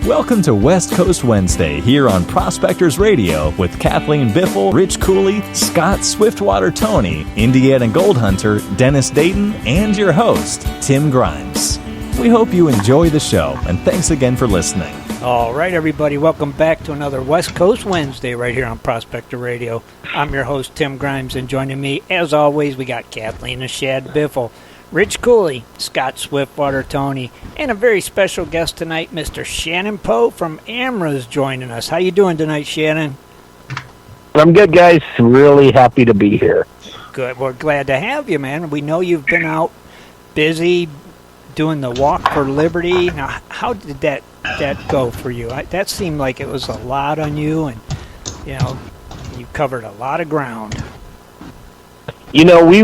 Welcome to West Coast Wednesday here on Prospectors Radio with Kathleen Biffle, Rich Cooley, Scott Swiftwater Toney, Indiana Gold Hunter, Dennis Dayton, and your host, Tim Grimes. We hope you enjoy the show, and thanks again for listening. All right, everybody, welcome back to another West Coast Wednesday right here on Prospector Radio. I'm your host, Tim Grimes, and joining me, as always, we got Kathleen and Shad Biffle, Rich Cooley, Scott Swiftwater Toney, and a very special guest tonight, Mr. Shannon Poe from AMRA is joining us. How you doing tonight, Shannon? I'm good, guys. Really happy to be here. Good. We're glad to have you, man. We know you've been out busy doing the Walk for Liberty. Now, how did that go for you? That seemed like it was a lot on you, and, you know, you covered a lot of ground. You know, we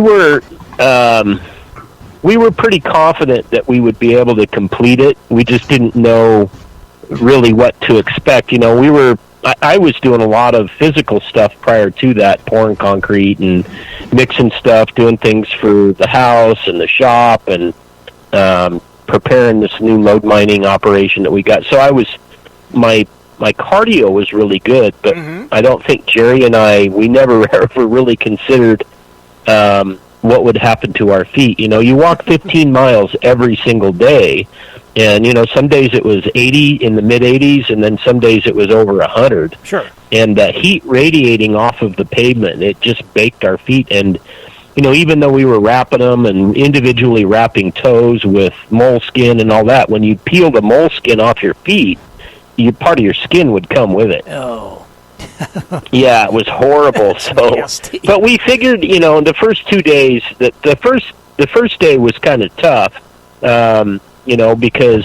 were pretty confident that we would be able to complete it. We just didn't know really what to expect. You know, I was doing a lot of physical stuff prior to that, pouring concrete and mixing stuff, doing things for the house and the shop, and preparing this new load mining operation that we got. So my cardio was really good, but I don't think Jerry and we never ever really considered what would happen to our feet. You know, you walk 15 miles every single day, and, you know, some days it was 80 in the mid-80s, and then some days it was over 100. Sure. And the heat radiating off of the pavement, it just baked our feet. And, you know, even though we were wrapping them and individually wrapping toes with moleskin and all that, when you peel the moleskin off your feet, part of your skin would come with it. Oh. Yeah, it was horrible. Nasty. But we figured, you know, in the first 2 days, that the first day was kind of tough, you know, because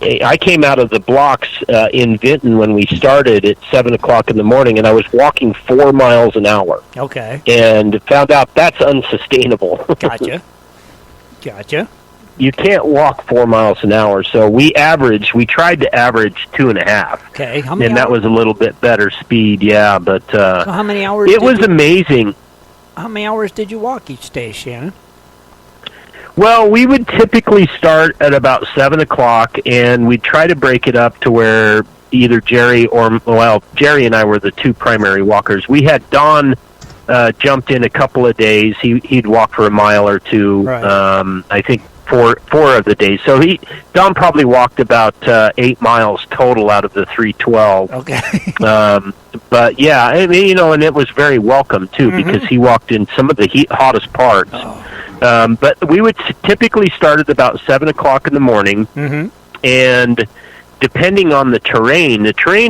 I came out of the blocks in Vinton when we started at 7 o'clock in the morning, and I was walking 4 miles an hour. Okay. And found out that's unsustainable. Gotcha. You can't walk 4 miles an hour, so we tried to average 2.5. Okay, and that was a little bit better speed, yeah. But so how many hours? It was amazing. How many hours did you walk each day, Shannon? Well, we would typically start at about 7 o'clock, and we'd try to break it up to where either Jerry and I were the two primary walkers. We had Don jumped in a couple of days. He'd walk for a mile or two. Right. I think four of the days. So Don probably walked about 8 miles total out of the 312. Okay. But yeah, I mean, you know, and it was very welcome too, because he walked in some of the hottest parts. Oh. But we would typically start at about 7 o'clock in the morning, and depending on the terrain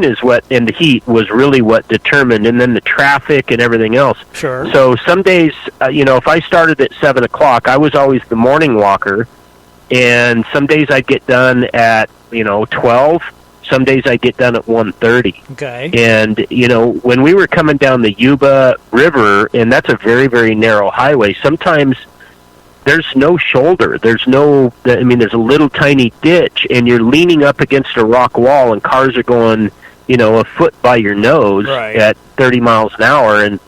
is what, and the heat was really what determined, and then the traffic and everything else. Sure. So some days, you know, if I started at 7 o'clock, I was always the morning walker, and some days I'd get done at, you know, 12. Some days I'd get done at 1:30. Okay. And, you know, when we were coming down the Yuba River, and that's a very, very narrow highway, sometimes there's no shoulder. There's a little tiny ditch, and you're leaning up against a rock wall, and cars are going, you know, a foot by your nose at 30 miles an hour. And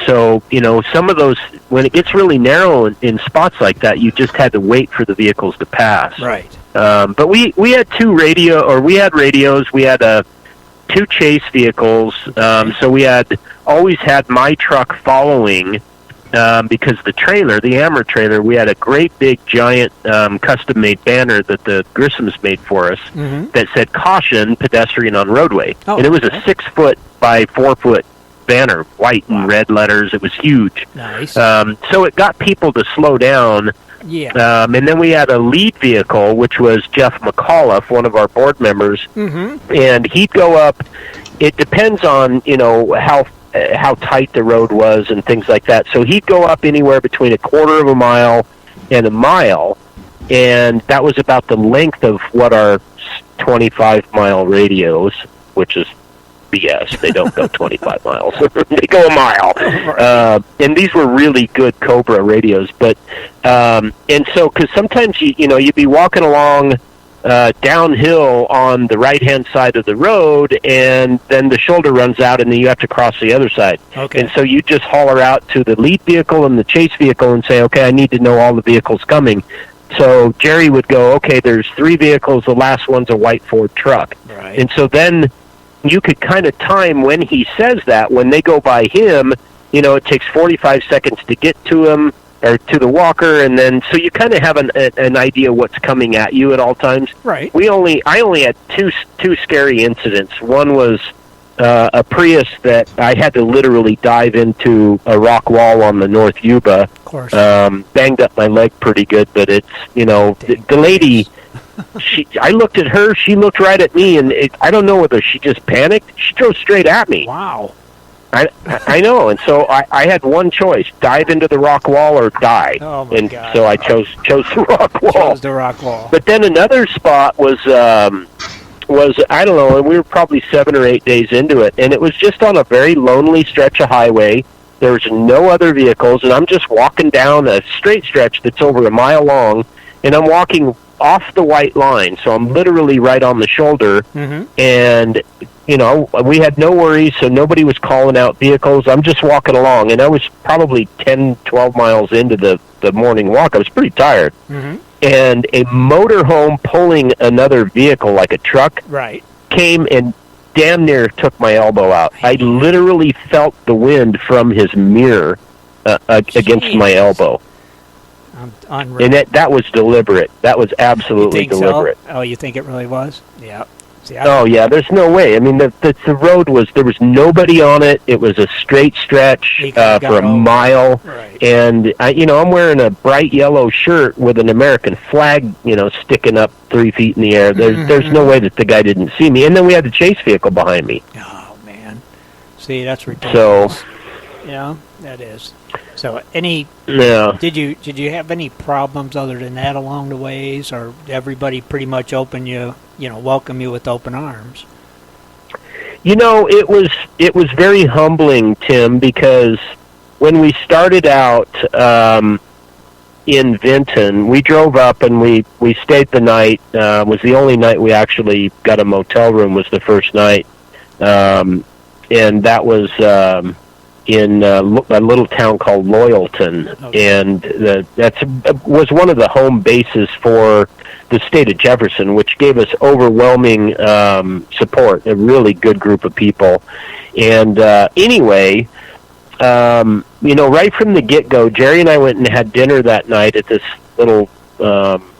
so, you know, some of those, when it gets really narrow in spots like that, you just had to wait for the vehicles to pass. Right. But we had radios. We had two chase vehicles. So we always had my truck following, because the AMRA trailer, we had a great big giant custom-made banner that the Grissom's made for us that said "Caution, Pedestrian on Roadway," and it was a 6-foot by 4-foot banner, white and red letters. It was huge. Nice. So it got people to slow down. Yeah. And then we had a lead vehicle, which was Jeff McAuliffe, one of our board members, and he'd go up. It depends on, you know, how tight the road was and things like that. So he'd go up anywhere between a quarter of a mile and a mile, and that was about the length of what our 25-mile radios, which is BS. They don't go 25 miles. They go a mile. And these were really good Cobra radios. But and so, because sometimes you'd be walking along downhill on the right-hand side of the road, and then the shoulder runs out, and then you have to cross the other side. Okay. And so you just holler out to the lead vehicle and the chase vehicle and say, okay, I need to know all the vehicles coming. So Jerry would go, okay, there's 3 vehicles, the last one's a white Ford truck. Right. And so then you could kind of time when he says that. When they go by him, it takes 45 seconds to get to him, or to the walker, and then so you kind of have an idea what's coming at you at all times. Right. I only had two scary incidents. One was a Prius that I had to literally dive into a rock wall on the North Yuba. Of course. Banged up my leg pretty good, but it's the lady. I looked at her. She looked right at me, and I don't know whether she just panicked. She drove straight at me. Wow. I know, and so I had one choice: dive into the rock wall or die. Oh my and God. so I chose the rock wall. Chose the rock wall. But then another spot was I don't know, and we were probably 7 or 8 days into it, and it was just on a very lonely stretch of highway. There was no other vehicles, and I'm just walking down a straight stretch that's over a mile long, and I'm walking off the white line, so I'm literally right on the shoulder, and we had no worries, so nobody was calling out vehicles. I'm just walking along, and I was probably 10, 12 miles into the morning walk. I was pretty tired. And a motorhome pulling another vehicle, like a truck, came and damn near took my elbow out. I literally felt the wind from his mirror against my elbow. And that was deliberate. That was absolutely deliberate. So? Oh, you think it really was? Yeah. See, yeah, there's no way. I mean, the road there was nobody on it. It was a straight stretch for a mile. Right. And, I'm wearing a bright yellow shirt with an American flag, sticking up 3 feet in the air. There's no way that the guy didn't see me. And then we had the chase vehicle behind me. Oh, man. See, that's ridiculous. So, yeah, that is. So, did you have any problems other than that along the ways, or everybody pretty much welcome you with open arms? It was very humbling, Tim, because when we started out in Vinton, we drove up and we stayed the night. Was the only night we actually got a motel room, was the first night, and that was in a little town called Loyalton, and that was one of the home bases for the state of Jefferson, which gave us overwhelming support, a really good group of people. And anyway, right from the get-go, Jerry and I went and had dinner that night at this little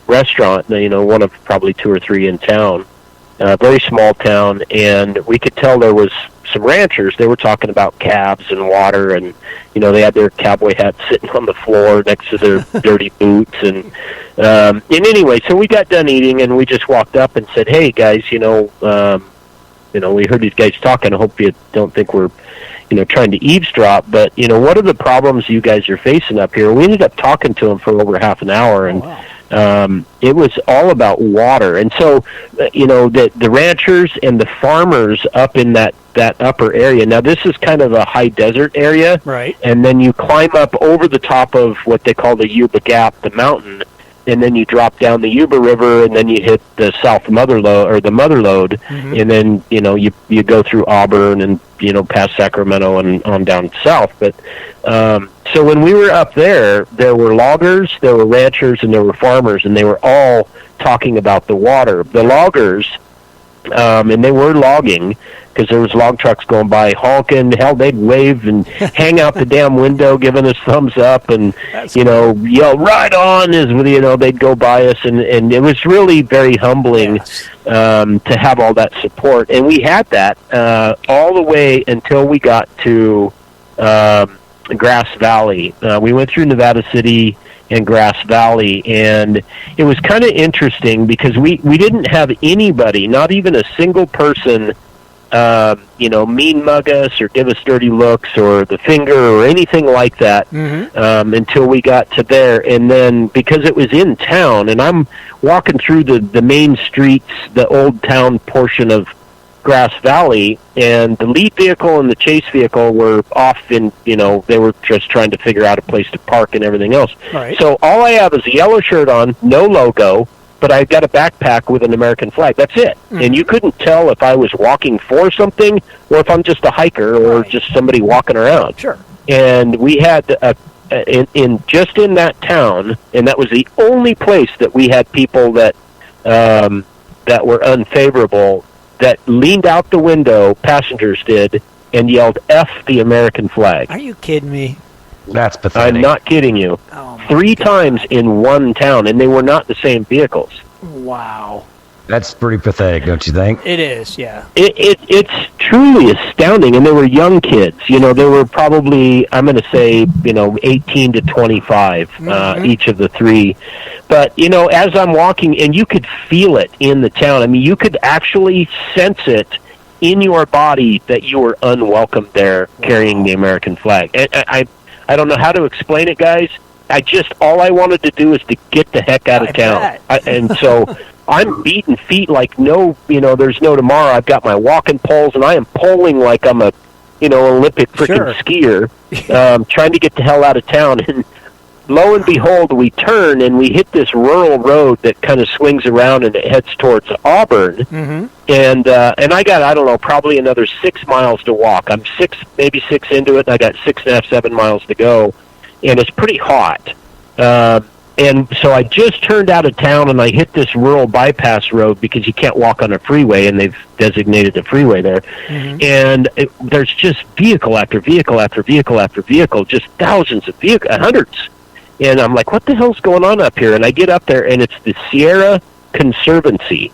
restaurant, one of probably 2 or 3 in town, a very small town, and we could tell there was some ranchers. They were talking about calves and water, and they had their cowboy hats sitting on the floor next to their dirty boots, and anyway, so we got done eating, and we just walked up and said, "Hey guys, we heard these guys talking. I hope you don't think we're trying to eavesdrop, but what are the problems you guys are facing up here?" We ended up talking to them for over half an hour, and it was all about water. And so the ranchers and the farmers up in that upper area. Now, this is kind of a high desert area, right? And then you climb up over the top of what they call the Yuba Gap, the mountain, and then you drop down the Yuba River, and then you hit the South Mother Lode, or the Mother Lode, and then you go through Auburn and past Sacramento and on down south. But so when we were up there were loggers, there were ranchers, and there were farmers, and they were all talking about the water. The loggers, and they were logging, because there was log trucks going by honking. Hell, they'd wave and hang out the damn window, giving us thumbs up, and yell "right on" as they'd go by us, and it was really very humbling to have all that support. And we had that all the way until we got to Grass Valley. We went through Nevada City and Grass Valley, and it was kind of interesting because we didn't have anybody, not even a single person, mean mug us or give us dirty looks or the finger or anything like that until we got to there. And then because it was in town, and I'm walking through the main streets, the old town portion of Grass Valley, and the lead vehicle and the chase vehicle were off in, they were just trying to figure out a place to park and everything else. Right. So all I have is a yellow shirt on, no logo, but I've got a backpack with an American flag. That's it. And you couldn't tell if I was walking for something or if I'm just a hiker or just somebody walking around. Sure. And we had in that town, and that was the only place that we had people that were unfavorable, that leaned out the window, passengers did, and yelled "F the American flag." Are you kidding me? That's pathetic. I'm not kidding you. Oh, 3 times in one town, and they were not the same vehicles. Wow. That's pretty pathetic, don't you think? It is, yeah. It's truly astounding, and they were young kids. They were probably, I'm going to say, 18 to 25, each of the 3. But, as I'm walking, and you could feel it in the town. I mean, you could actually sense it in your body that you were unwelcome there carrying the American flag. I don't know how to explain it, guys. All I wanted to do is to get the heck out of town. And so I'm beating feet like there's no tomorrow. I've got my walking poles, and I am poling like I'm a, Olympic freaking skier, trying to get the hell out of town. And lo and behold, we turn and we hit this rural road that kind of swings around and it heads towards Auburn. Mm-hmm. And I got, I don't know, probably another 6 miles to walk. I'm maybe 6 into it, and I got 6.5, 7 miles to go. And it's pretty hot. And so I just turned out of town, and I hit this rural bypass road because you can't walk on a freeway, and they've designated a freeway there. Mm-hmm. And there's just vehicle after vehicle after vehicle after vehicle, just thousands of vehicles, hundreds. And I'm like, what the hell's going on up here? And I get up there, and it's the Sierra Conservancy,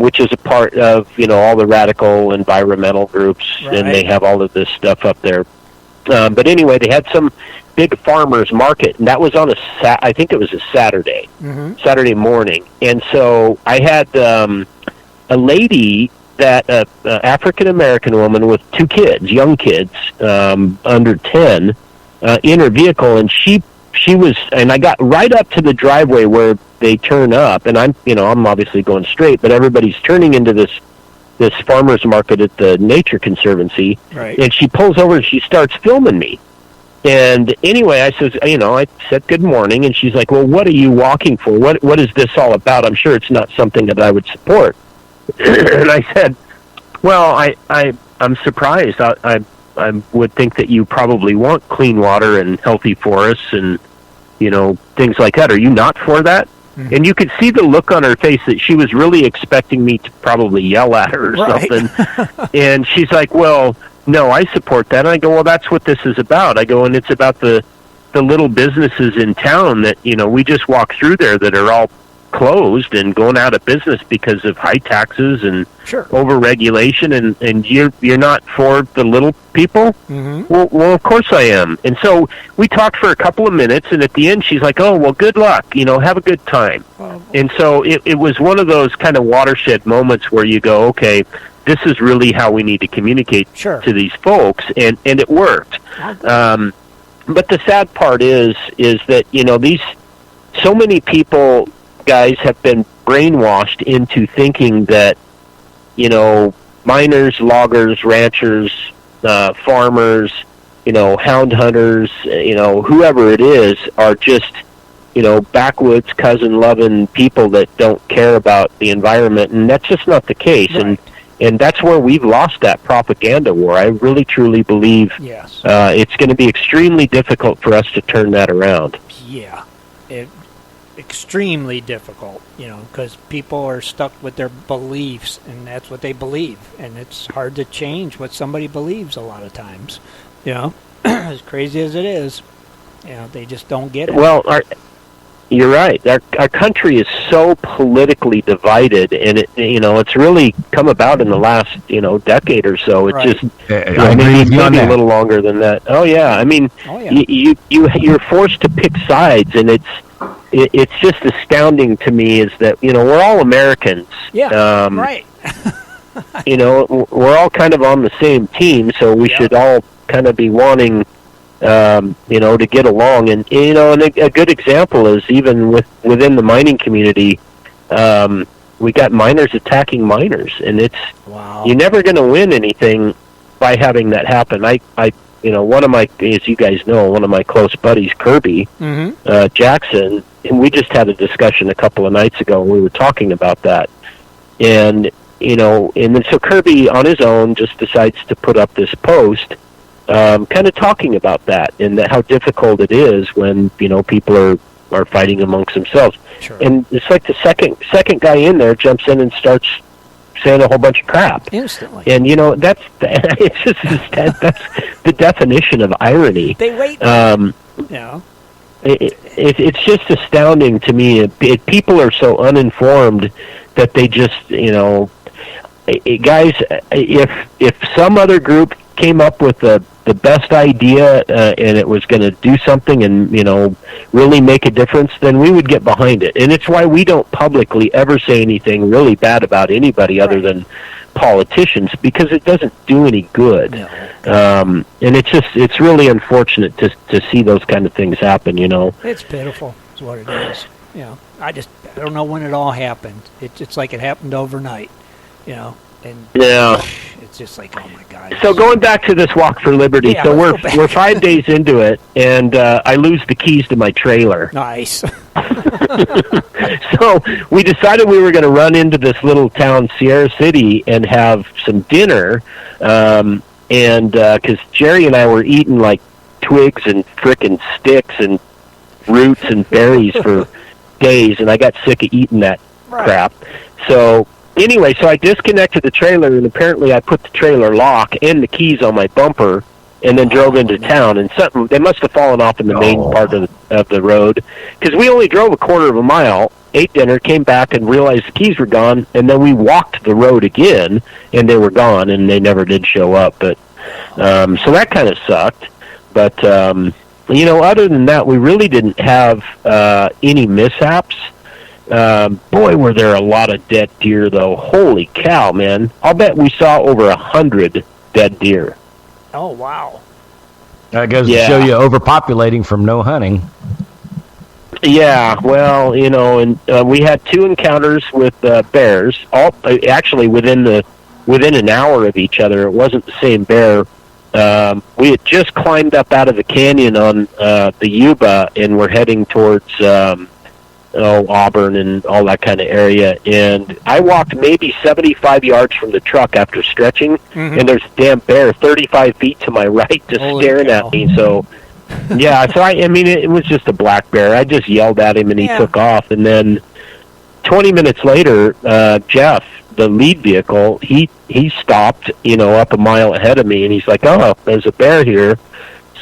which is a part of, all the radical environmental groups, and they have all of this stuff up there. But anyway, they had some big farmers market, and that was on I think it was a Saturday, Saturday morning. And so I had a lady, that African-American woman with 2 kids, young kids, under 10, in her vehicle, and she was, and I got right up to the driveway where they turn up, and I'm obviously going straight, but everybody's turning into this farmer's market at the Nature Conservancy, and she pulls over and she starts filming me. And anyway, I said good morning, and she's like, well, what are you walking for? What is this all about? I'm sure it's not something that I would support. And I said, well, I'm surprised. I would think that you probably want clean water and healthy forests and, things like that. Are you not for that? Mm-hmm. And you could see the look on her face that she was really expecting me to probably yell at her or something. And she's like, well, no, I support that. And I go, well, that's what this is about. I go, and it's about the little businesses in town that, we just walk through there that are all closed and going out of business because of high taxes and over-regulation, and you're not for the little people? Mm-hmm. Well, of course I am. And so we talked for a couple of minutes, and at the end she's like, oh, well, good luck, have a good time. And so it was one of those kind of watershed moments where you go, okay, this is really how we need to communicate to these folks, and it worked. But the sad part is that, these so many people, guys, have been brainwashed into thinking that, miners, loggers, ranchers, farmers, hound hunters, whoever it is, are just, backwoods, cousin-loving people that don't care about the environment, and that's just not the case. Right. And that's where we've lost that propaganda war. I really, truly believe it's going to be extremely difficult for us to turn that around. Yeah, extremely difficult, because people are stuck with their beliefs, and that's what they believe. And it's hard to change what somebody believes a lot of times, as crazy as it is. They just don't get it. Well, you're right. Our country is so politically divided, and it's really come about in the last decade or so. It's just maybe a little longer than that. Oh yeah, I mean, you're forced to pick sides, and it's just astounding to me is that we're all Americans. Yeah, right. We're all kind of on the same team, so we should all kind of be wanting. To get along, and a good example is even within the mining community, we got miners attacking miners, and you're never going to win anything by having that happen. I one of my, as you guys know, one of my close buddies, Kirby Jackson, and we just had a discussion a couple of nights ago, and we were talking about that, and then so Kirby on his own just decides to put up this post. kind of talking about that and how difficult it is when people are fighting amongst themselves. Sure. And it's like the second guy in there jumps in and starts saying a whole bunch of crap instantly. And that's the definition of irony. They wait. It's just astounding to me. People are so uninformed that they just, guys, if some other group came up with the best idea and it was going to do something and really make a difference, then we would get behind it. And it's why we don't publicly ever say anything really bad about anybody other than politicians, because it doesn't do any good. And it's really unfortunate to see those kind of things happen. It's pitiful is what it is. I don't know when it all happened. It's like it happened overnight. And it's just like, oh my God. So going back to this Walk for Liberty, so we're 5 days into it, and I lose the keys to my trailer. Nice. So we decided we were going to run into this little town, Sierra City, and have some dinner, and because Jerry and I were eating like twigs and frickin' sticks and roots and berries for days, and I got sick of eating that crap. So anyway, so I disconnected the trailer, and apparently I put the trailer lock and the keys on my bumper, and then drove into town. And they must have fallen off in the main part of the road, because we only drove a quarter of a mile, ate dinner, came back, and realized the keys were gone. And then we walked the road again, and they were gone, and they never did show up. But so that kind of sucked. But other than that, we really didn't have any mishaps. Boy, were there a lot of dead deer, though. Holy cow, man. I'll bet we saw over 100 dead deer. Oh, wow. That goes to show you overpopulating from no hunting. Yeah, well, and we had 2 encounters with bears, all actually within an hour of each other. It wasn't the same bear. We had just climbed up out of the canyon on the Yuba, and we're heading towards Auburn and all that kind of area, and I walked maybe 75 yards from the truck after stretching, and there's a damn bear 35 feet to my right just staring at me. So I mean, it was just a black bear. I just yelled at him, and he took off. And then 20 minutes later, Jeff, the lead vehicle, he stopped up a mile ahead of me, and he's like, oh, there's a bear here.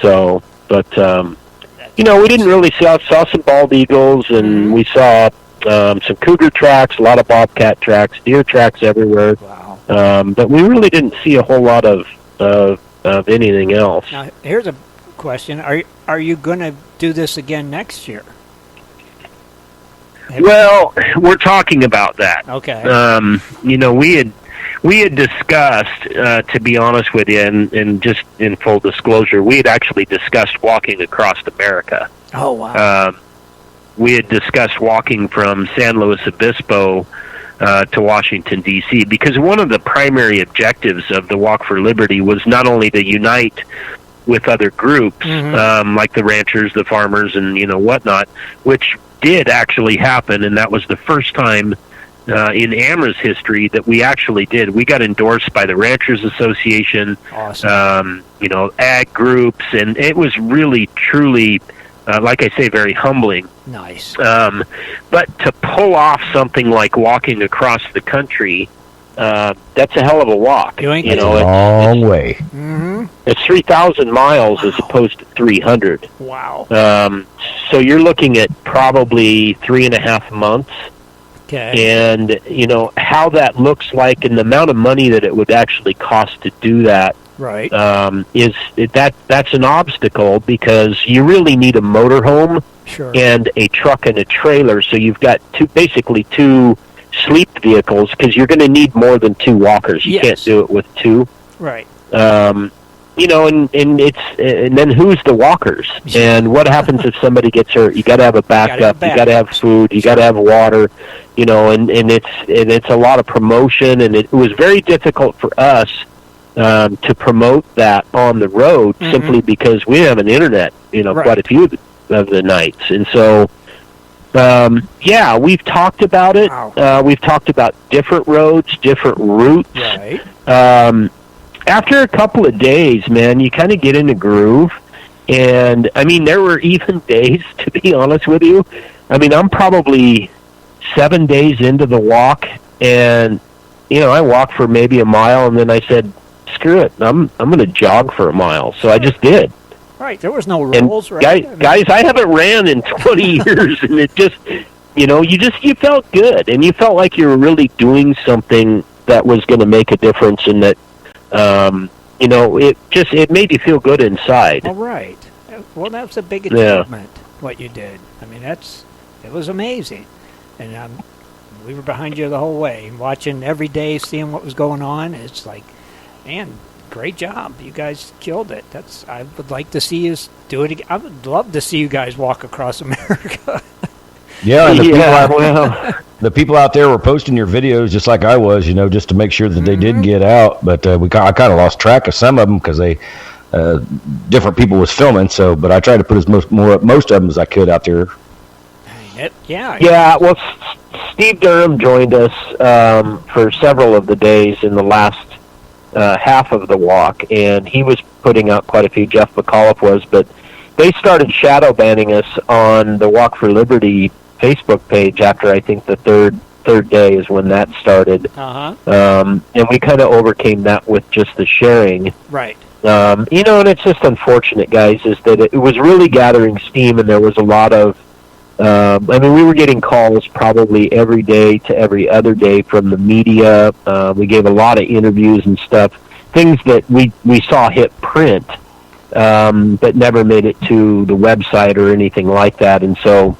So but we didn't really saw some bald eagles, and we saw some cougar tracks, a lot of bobcat tracks, deer tracks everywhere. Wow. But we really didn't see a whole lot of anything else. Now, here's a question: Are you going to do this again next year? Well, we're talking about that. Okay. We had discussed, to be honest with you, and just in full disclosure, we had actually discussed walking across America. Oh, wow. We had discussed walking from San Luis Obispo to Washington, D.C., because one of the primary objectives of the Walk for Liberty was not only to unite with other groups, like the ranchers, the farmers, and whatnot, which did actually happen, and that was the first time in AMRA's history that we actually did. We got endorsed by the Ranchers Association, awesome. Ag groups, and it was really, truly, like I say, very humbling. Nice. But to pull off something like walking across the country, that's a hell of a walk. It's a long way. Mm-hmm. It's 3,000 miles as opposed to 300. Wow. So you're looking at probably 3.5 months. Okay. And how that looks like, and the amount of money that it would actually cost to do that, right? That's an obstacle, because you really need a motorhome and a truck and a trailer. So you've got basically two sleep vehicles, because you're going to need more than 2 walkers. You can't do it with 2. Right. And then who's the walkers? And what happens if somebody gets hurt? You got to have a backup. You got to have food. You got to have water. And it's a lot of promotion, and it was very difficult for us to promote that on the road, simply because we have an internet. Quite a few of the nights, and so we've talked about it. Wow. We've talked about different roads, different routes. Right. after a couple of days, man, you kind of get in a groove. And, I mean, there were even days, to be honest with you. I mean, I'm probably 7 days into the walk, and, you know, I walked for maybe a mile, and then I said, screw it, I'm going to jog for a mile. So I just did. Right, there was no rules, and right? Guys, I haven't ran in 20 years, and it just, you know, you felt good, and you felt like you were really doing something that was going to make a difference, and that, you know, it made you feel good inside. All right. Well, that was a big achievement, what you did. I mean, it was amazing. And we were behind you the whole way, watching every day, seeing what was going on. It's like, man, great job. You guys killed it. I would like to see you do it again. I would love to see you guys walk across America. Yeah, and the people out there were posting your videos just like I was, you know, just to make sure that they did get out. But I kind of lost track of some of them because different people was filming. So, but I tried to put most of them as I could out there. Yeah. Well, Steve Durham joined us for several of the days in the last half of the walk, and he was putting out quite a few. Jeff McAuliffe was, but they started shadow banning us on the Walk for Liberty Facebook page after I think the third day is when that started. And we kind of overcame that with just the sharing. Right. You know, and it's just unfortunate, guys, is that it was really gathering steam, and there was a lot of, I mean, we were getting calls probably every day to every other day from the media. We gave a lot of interviews and stuff, things that we saw hit print, but never made it to the website or anything like that. And so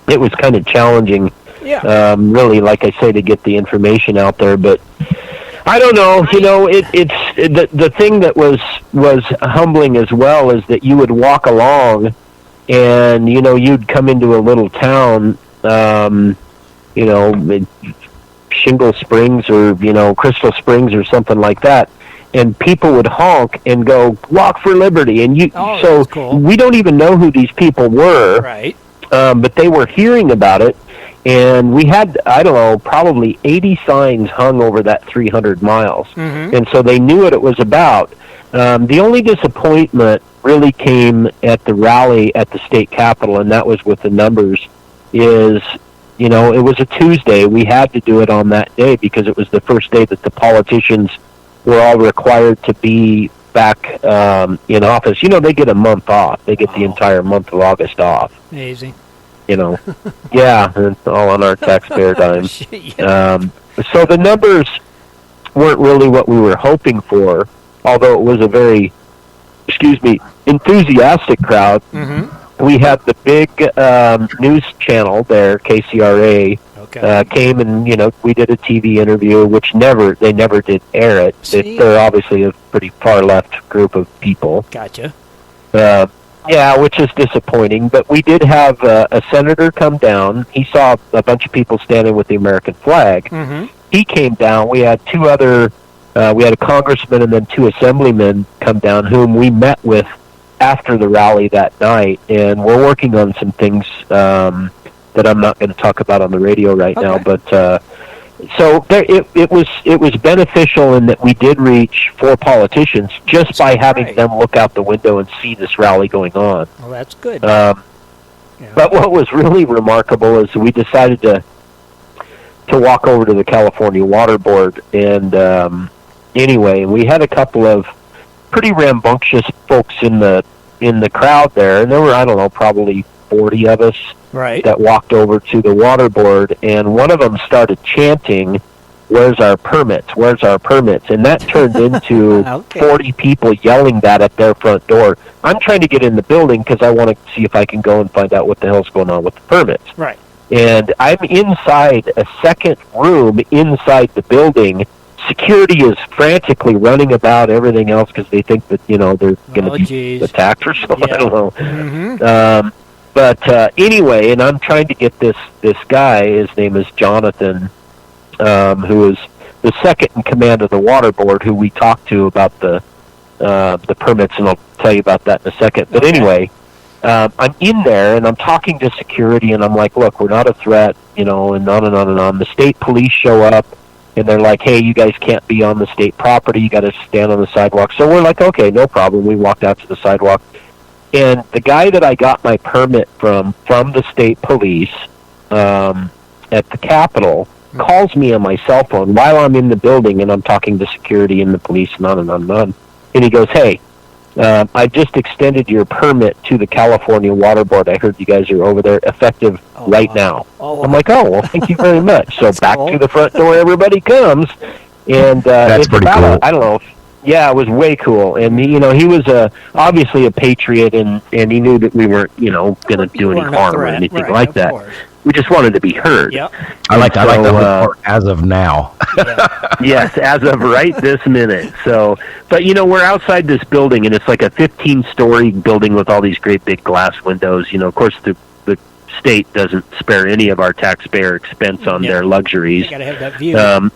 it was kind of challenging, really, like I say, to get the information out there. But I don't know, you know, it's the thing that was humbling as well is that you would walk along and, you know, you'd come into a little town, you know, Shingle Springs or, you know, Crystal Springs or something like that, and people would honk and go, Walk for Liberty. And cool. We don't even know who these people were. Right. But they were hearing about it. And we had, I don't know, probably 80 signs hung over that 300 miles. And so they knew what it was about. The only disappointment really came at the rally at the state capitol, and that was with the numbers, is, you know, it was a Tuesday. We had to do it on that day because it was the first day that the politicians were all required to be back in office. You know, they get a month off. They get the entire month of August off. Amazing. You know, yeah, it's all on our taxpayer dime. So the numbers weren't really what we were hoping for, although it was a very, enthusiastic crowd. We had the big news channel there, KCRA, came and, you know, we did a TV interview, which they never did air it. They're obviously a pretty far left group of people. Gotcha. Yeah, which is disappointing, but we did have a senator come down. He saw a bunch of people standing with the American flag. He came down. We had we had a congressman and then 2 assemblymen come down, whom we met with after the rally that night, and we're working on some things that I'm not going to talk about on the radio right now, but so it was beneficial in that we did reach 4 politicians just by having them look out the window and see this rally going on. Well, that's good. But what was really remarkable is we decided to walk over to the California Water Board, and anyway, we had a couple of pretty rambunctious folks in the crowd there, and there were, I don't know, probably 40 of us that walked over to the water board, and one of them started chanting, "Where's our permits? Where's our permits?" And that turned into 40 people yelling that at their front door. I'm trying to get in the building because I want to see if I can go and find out what the hell's going on with the permits. Right. And I'm inside a second room inside the building. Security is frantically running about everything else because they think that, you know, they're going to be attacked or something. I don't know. But anyway, and I'm trying to get this guy. His name is Jonathan, who is the second in command of the water board, who we talked to about the permits, and I'll tell you about that in a second. But anyway, I'm in there and I'm talking to security, and I'm like, "Look, we're not a threat," you know, and on and on and on. The state police show up, and they're like, hey, you guys can't be on the state property. You got to stand on the sidewalk. So we're like, okay, no problem. We walked out to the sidewalk. And the guy that I got my permit from the state police at the Capitol, calls me on my cell phone while I'm in the building, and I'm talking to security and the police and on and on and on. And he goes, hey, I just extended your permit to the California Water Board. I heard you guys are over there, effective right now. I'm like, oh, well, thank you very much. So back to the front door everybody comes. And that's pretty cool. I don't know. Yeah, it was way cool. And, he was obviously a patriot, and he knew that we weren't, going to do any harm or anything like that. Course. We just wanted to be heard. Yep. I like the part, as of now. Yes, as of right this minute. So, but we're outside this building, and it's like a 15-story building with all these great big glass windows. Of course, the state doesn't spare any of our taxpayer expense on their luxuries. You got to have that view.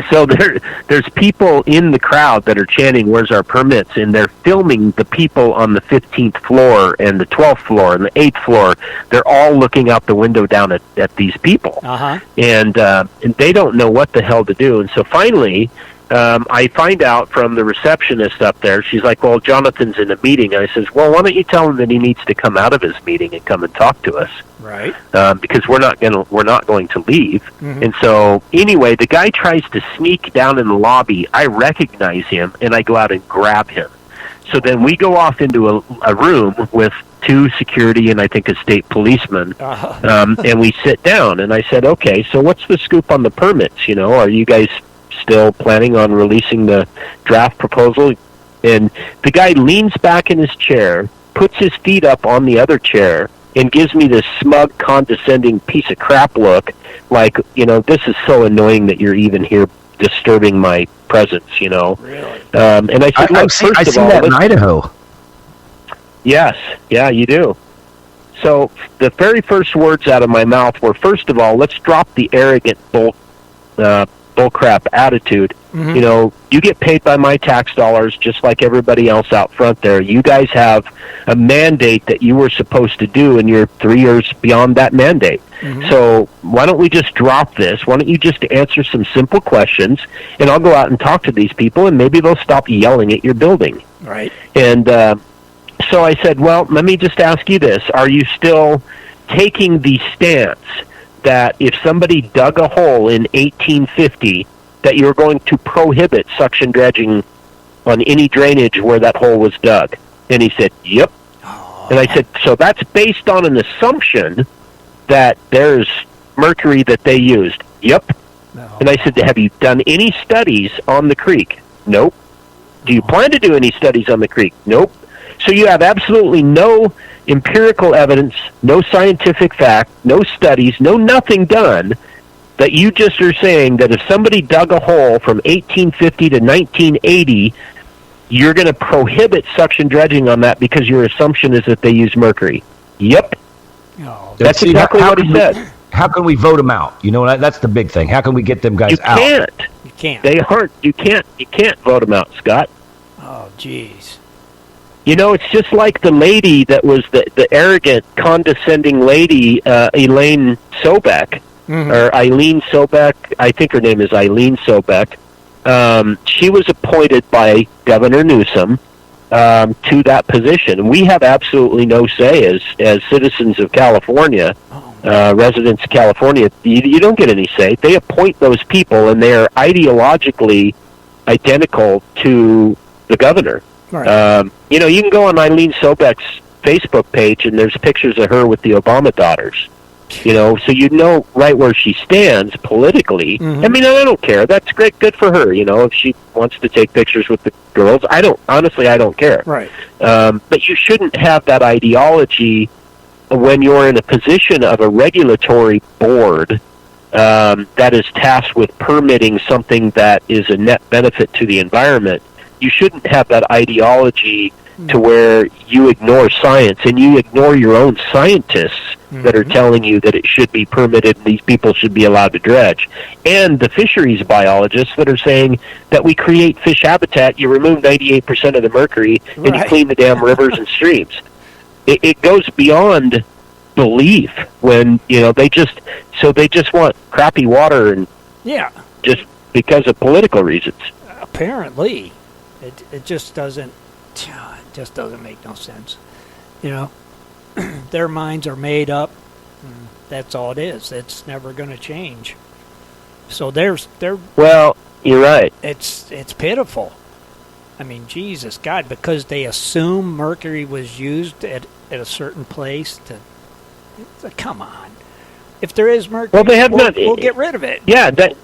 So there's people in the crowd that are chanting, where's our permits? And they're filming the people on the 15th floor and the 12th floor and the 8th floor. They're all looking out the window down at these people. And they don't know what the hell to do. And so finally, I find out from the receptionist up there, she's like, well, Jonathan's in a meeting. And I says, well, why don't you tell him that he needs to come out of his meeting and come and talk to us? Right. Because we're not going to leave. And so anyway, the guy tries to sneak down in the lobby. I recognize him, and I go out and grab him. So then we go off into a room with 2 security and I think a state policeman, and we sit down. And I said, okay, so what's the scoop on the permits? Are you guys still planning on releasing the draft proposal? And the guy leans back in his chair, puts his feet up on the other chair, and gives me this smug, condescending piece of crap look, like, this is so annoying that you're even here disturbing my presence, Really? And I said, I've seen that in Idaho. Yes, yeah, you do. So the very first words out of my mouth were, first of all, let's drop the arrogant bullcrap attitude. You get paid by my tax dollars just like everybody else out front there. You guys have a mandate that you were supposed to do, and you're 3 years beyond that mandate. So why don't we just drop this? Why don't you just answer some simple questions, and I'll go out and talk to these people, and maybe they'll stop yelling at your building. Right. And so I said, well, let me just ask you this. Are you still taking the stance that if somebody dug a hole in 1850, that you're going to prohibit suction dredging on any drainage where that hole was dug? And he said, yep. And I said, so that's based on an assumption that there's mercury that they used? Yep. No. And I said, have you done any studies on the creek? Nope. Do you plan to do any studies on the creek? Nope. So you have absolutely no empirical evidence, no scientific fact, no studies, no nothing done, that you just are saying that if somebody dug a hole from 1850 to 1980, you're going to prohibit suction dredging on that because your assumption is that they use mercury. Yep. Oh, that's exactly what he said. How can we vote them out? That's the big thing. How can we get them guys out? You can't. They aren't. You can't vote them out, Scott. Oh, jeez. It's just like the lady that was the arrogant, condescending lady, Elaine Sobek, or Eileen Sobek. I think her name is Eileen Sobek. She was appointed by Governor Newsom to that position. We have absolutely no say as citizens of California, residents of California. You don't get any say. They appoint those people, and they are ideologically identical to the governor. Right. You can go on Eileen Sobek's Facebook page, and there's pictures of her with the Obama daughters. So right where she stands politically. I mean, I don't care. That's great, good for her. If she wants to take pictures with the girls, I don't care. Right. But you shouldn't have that ideology when you're in a position of a regulatory board that is tasked with permitting something that is a net benefit to the environment. You shouldn't have that ideology to where you ignore science and you ignore your own scientists that are telling you that it should be permitted and these people should be allowed to dredge. And the fisheries biologists that are saying that we create fish habitat, you remove 98% of the mercury, and you clean the damn rivers and streams. It goes beyond belief when, they just want crappy water and Yeah. Just because of political reasons. Apparently. It just doesn't make no sense. Their minds are made up. That's all it is. It's never going to change. So well, you're right. It's pitiful. I mean, Jesus God, because they assume mercury was used at a certain place come on. If there is mercury, we'll get rid of it. Yeah, that's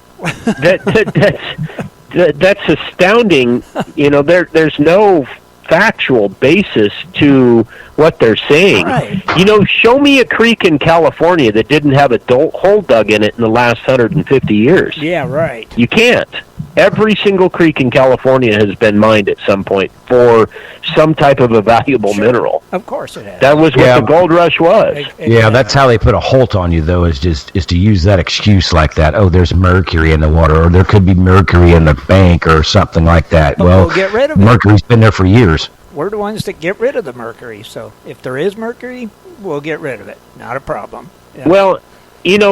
astounding. There's no factual basis to what they're saying. Right. Show me a creek in California that didn't have a hole dug in it in the last 150 years. Yeah, right. You can't. Every single creek in California has been mined at some point for some type of a valuable mineral. Of course it has. That was what the gold rush was. Yeah, that's how they put a halt on you, though, is to use that excuse like that. Oh, there's mercury in the water, or there could be mercury in the bank, or something like that. Well, we'll get rid of it. Mercury's been there for years. We're the ones that get rid of the mercury. So if there is mercury, we'll get rid of it. Not a problem. Yeah. Well,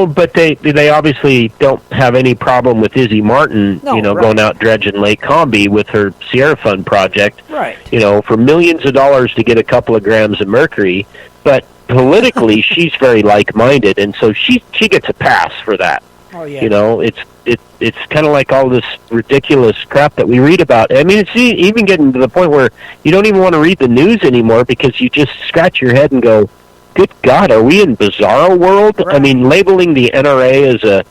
but they obviously don't have any problem with Izzy Martin, going out dredging Lake Combi with her Sierra Fund project, right? For millions of dollars to get a couple of grams of mercury. But politically, she's very like-minded, and so she gets a pass for that. Oh yeah. It's kind of like all this ridiculous crap that we read about. I mean, it's even getting to the point where you don't even want to read the news anymore because you just scratch your head and go, good God, are we in bizarro world? Right. I mean, labeling the NRA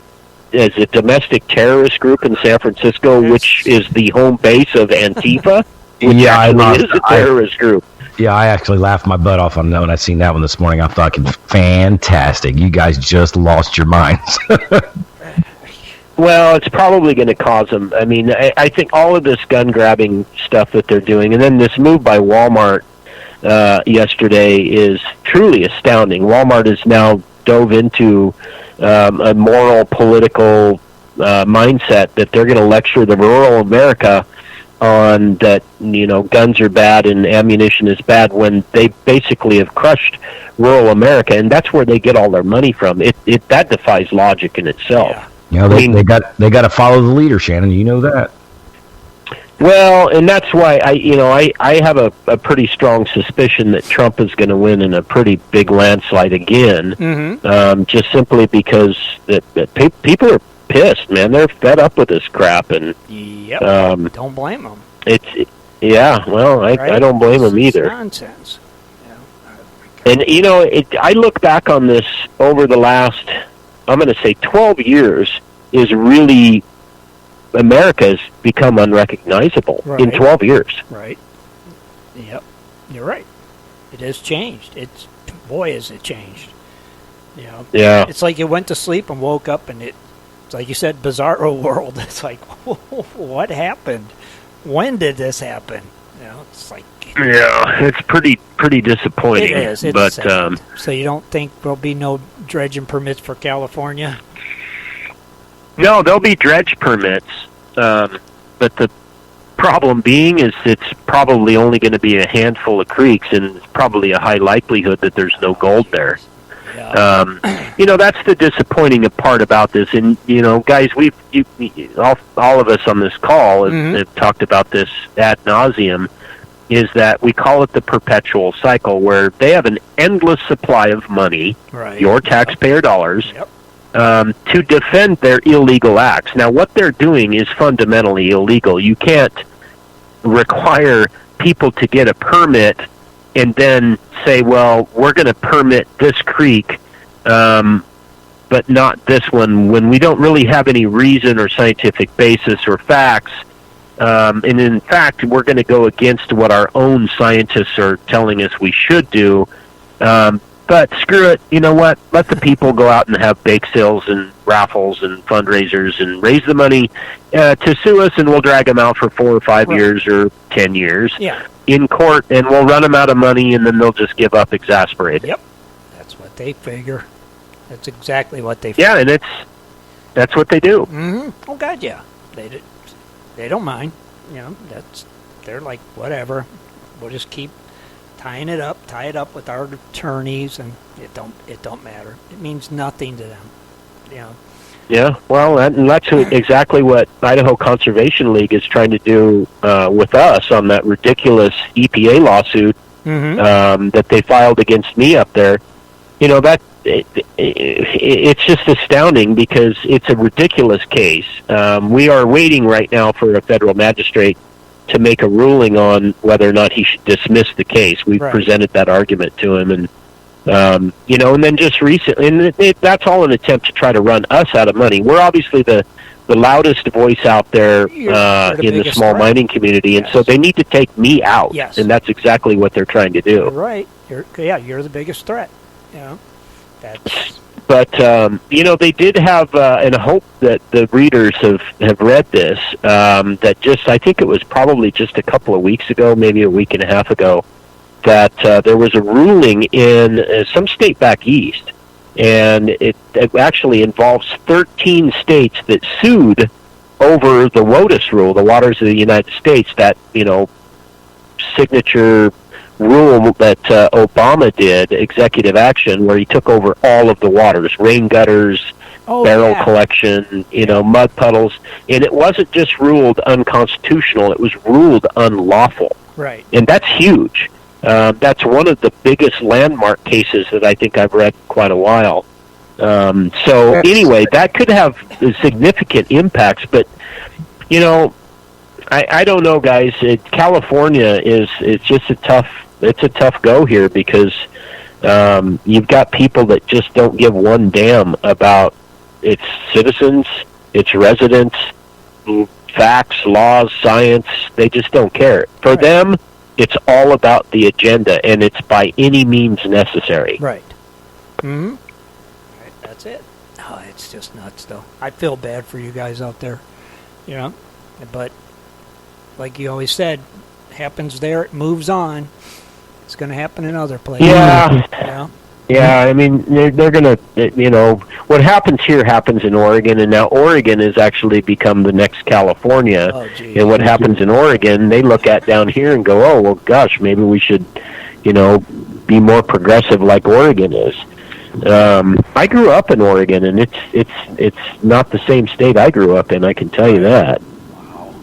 as a domestic terrorist group in San Francisco, which is the home base of Antifa, which is a terrorist group. Yeah, I actually laughed my butt off on that when I seen that one this morning. I thought, fantastic. You guys just lost your minds. Well, it's probably going to cause them. I mean, I think all of this gun-grabbing stuff that they're doing, and then this move by Walmart yesterday is truly astounding. Walmart has now dove into a moral, political mindset that they're going to lecture the rural America on that, guns are bad and ammunition is bad when they basically have crushed rural America, and that's where they get all their money from. That defies logic in itself. Yeah. They got to follow the leader, Shannon. You know that. Well, and that's why I have a pretty strong suspicion that Trump is going to win in a pretty big landslide again. Mm-hmm. Just simply because that people are pissed, man. They're fed up with this crap, and don't blame them. I don't blame them either. It's nonsense. Yeah. And I look back on this over the last, I'm going to say 12 years, is really America's become unrecognizable in 12 years. Right. Yep. You're right. It has changed. Has it changed. Yeah. It's like you went to sleep and woke up and it's like you said, bizarro world. It's like, what happened? When did this happen? It's like... Yeah, it's pretty disappointing. It is. But, so you don't think there'll be no dredging permits for California? No, there'll be dredge permits, but the problem being is it's probably only going to be a handful of creeks, and it's probably a high likelihood that there's no gold there. Yeah. That's the disappointing part about this. And guys, all of us on this call have talked about this ad nauseum. Is that we call it the perpetual cycle, where they have an endless supply of money, your taxpayer dollars, to defend their illegal acts. Now, what they're doing is fundamentally illegal. You can't require people to get a permit and then say, well, we're going to permit this creek, but not this one, when we don't really have any reason or scientific basis or facts. And in fact, we're going to go against what our own scientists are telling us we should do. But screw it, you know what? Let the people go out and have bake sales and raffles and fundraisers and raise the money to sue us, and we'll drag them out for 4 or 5 years or 10 years in court, and we'll run them out of money, and then they'll just give up exasperated. Yep, that's what they figure. That's exactly what they figure. Yeah, and that's what they do. Mm-hmm. Oh, God, yeah. They don't mind. They're like, whatever. We'll just keep tie it up with our attorneys, and it don't matter. It means nothing to them. Yeah, well, that's exactly what Idaho Conservation League is trying to do with us on that ridiculous EPA lawsuit that they filed against me up there. You know, that it's just astounding because it's a ridiculous case. We are waiting right now for a federal magistrate to make a ruling on whether or not he should dismiss the case. We've presented that argument to him, and you know, and then just recently, and that's all an attempt to try to run us out of money. We're obviously the loudest voice out there in the small mining community, and so they need to take me out, and that's exactly what they're trying to do. You're right. You're the biggest threat. You know, But you know, they did have, and I hope that the readers have read this. That I think it was probably just a couple of weeks ago, maybe a week and a half ago, that there was a ruling in some state back east, and it actually involves 13 states that sued over the WOTUS rule, the Waters of the United States, that, you know, signature rule that Obama did, executive action, where he took over all of the waters, rain gutters, barrel collection, you know, mud puddles, and it wasn't just ruled unconstitutional, it was ruled unlawful. Right. And that's huge. That's one of the biggest landmark cases that I think I've read in quite a while. So anyway, that could have significant impacts, but, you know, I don't know, guys. California it's just a tough go here because you've got people that just don't give one damn about its citizens, its residents, facts, laws, science. They just don't care. For them, it's all about the agenda, and it's by any means necessary. Right. Mm-hmm. Right, that's it. Oh, it's just nuts, though. I feel bad for you guys out there, you know. But like you always said, happens there, it moves on. It's going to happen in other places. Yeah. You know? Yeah, I mean, they're going to, you know, what happens here happens in Oregon, and now Oregon has actually become the next California. Oh, and what happens in Oregon, they look at down here and go, oh, well, gosh, maybe we should, you know, be more progressive like Oregon is. I grew up in Oregon, and it's not the same state I grew up in, I can tell you that. Wow.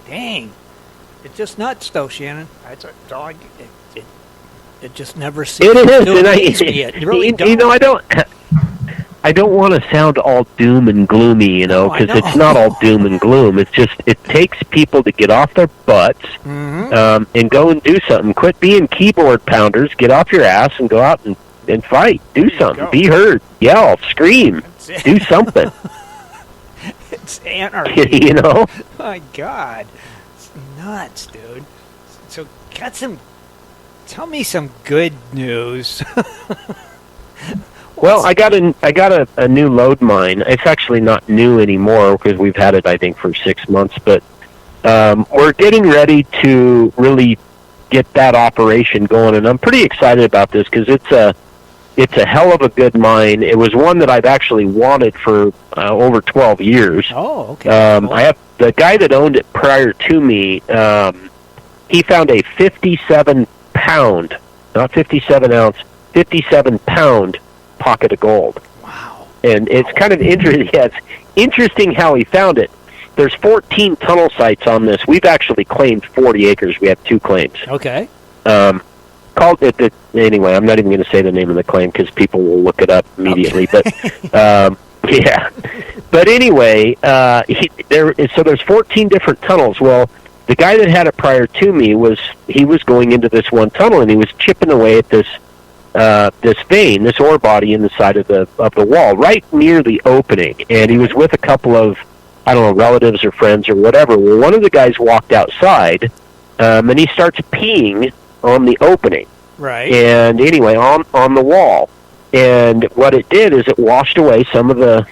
Dang. It's just nuts, though, Shannon. It just never seems to amaze me. It really don't. You know, I don't want to sound all doom and gloomy, you know, because it's not all doom and gloom. It's just, it takes people to get off their butts and go and do something. Quit being keyboard pounders. Get off your ass and go out and fight. Do something. Be heard. Yell. Scream. Do something. It's anarchy. You know? My God. It's nuts, dude. So, tell me some good news. Well, I got a new load mine. It's actually not new anymore because we've had it, I think, for 6 months. But we're getting ready to really get that operation going, and I'm pretty excited about this because it's a hell of a good mine. It was one that I've actually wanted for over 12 years. Oh, okay. I have the guy that owned it prior to me. He found a 57-pound, not 57-ounce, 57-pound pocket of gold. Wow. And it's kind of interesting. Yeah, it's interesting how he found it. There's 14 tunnel sites on this. We've actually claimed 40 acres. We have 2 claims. Okay. Called it anyway. I'm not even going to say the name of the claim because people will look it up immediately. Okay. But yeah. But anyway, so there's 14 different tunnels. Well, the guy that had it prior to me was going into this one tunnel, and he was chipping away at this vein, this ore body in the side of the wall, right near the opening. And he was with a couple of, I don't know, relatives or friends or whatever. Well, one of the guys walked outside, and he starts peeing on the opening. Right. And anyway, on the wall. And what it did is it washed away some of the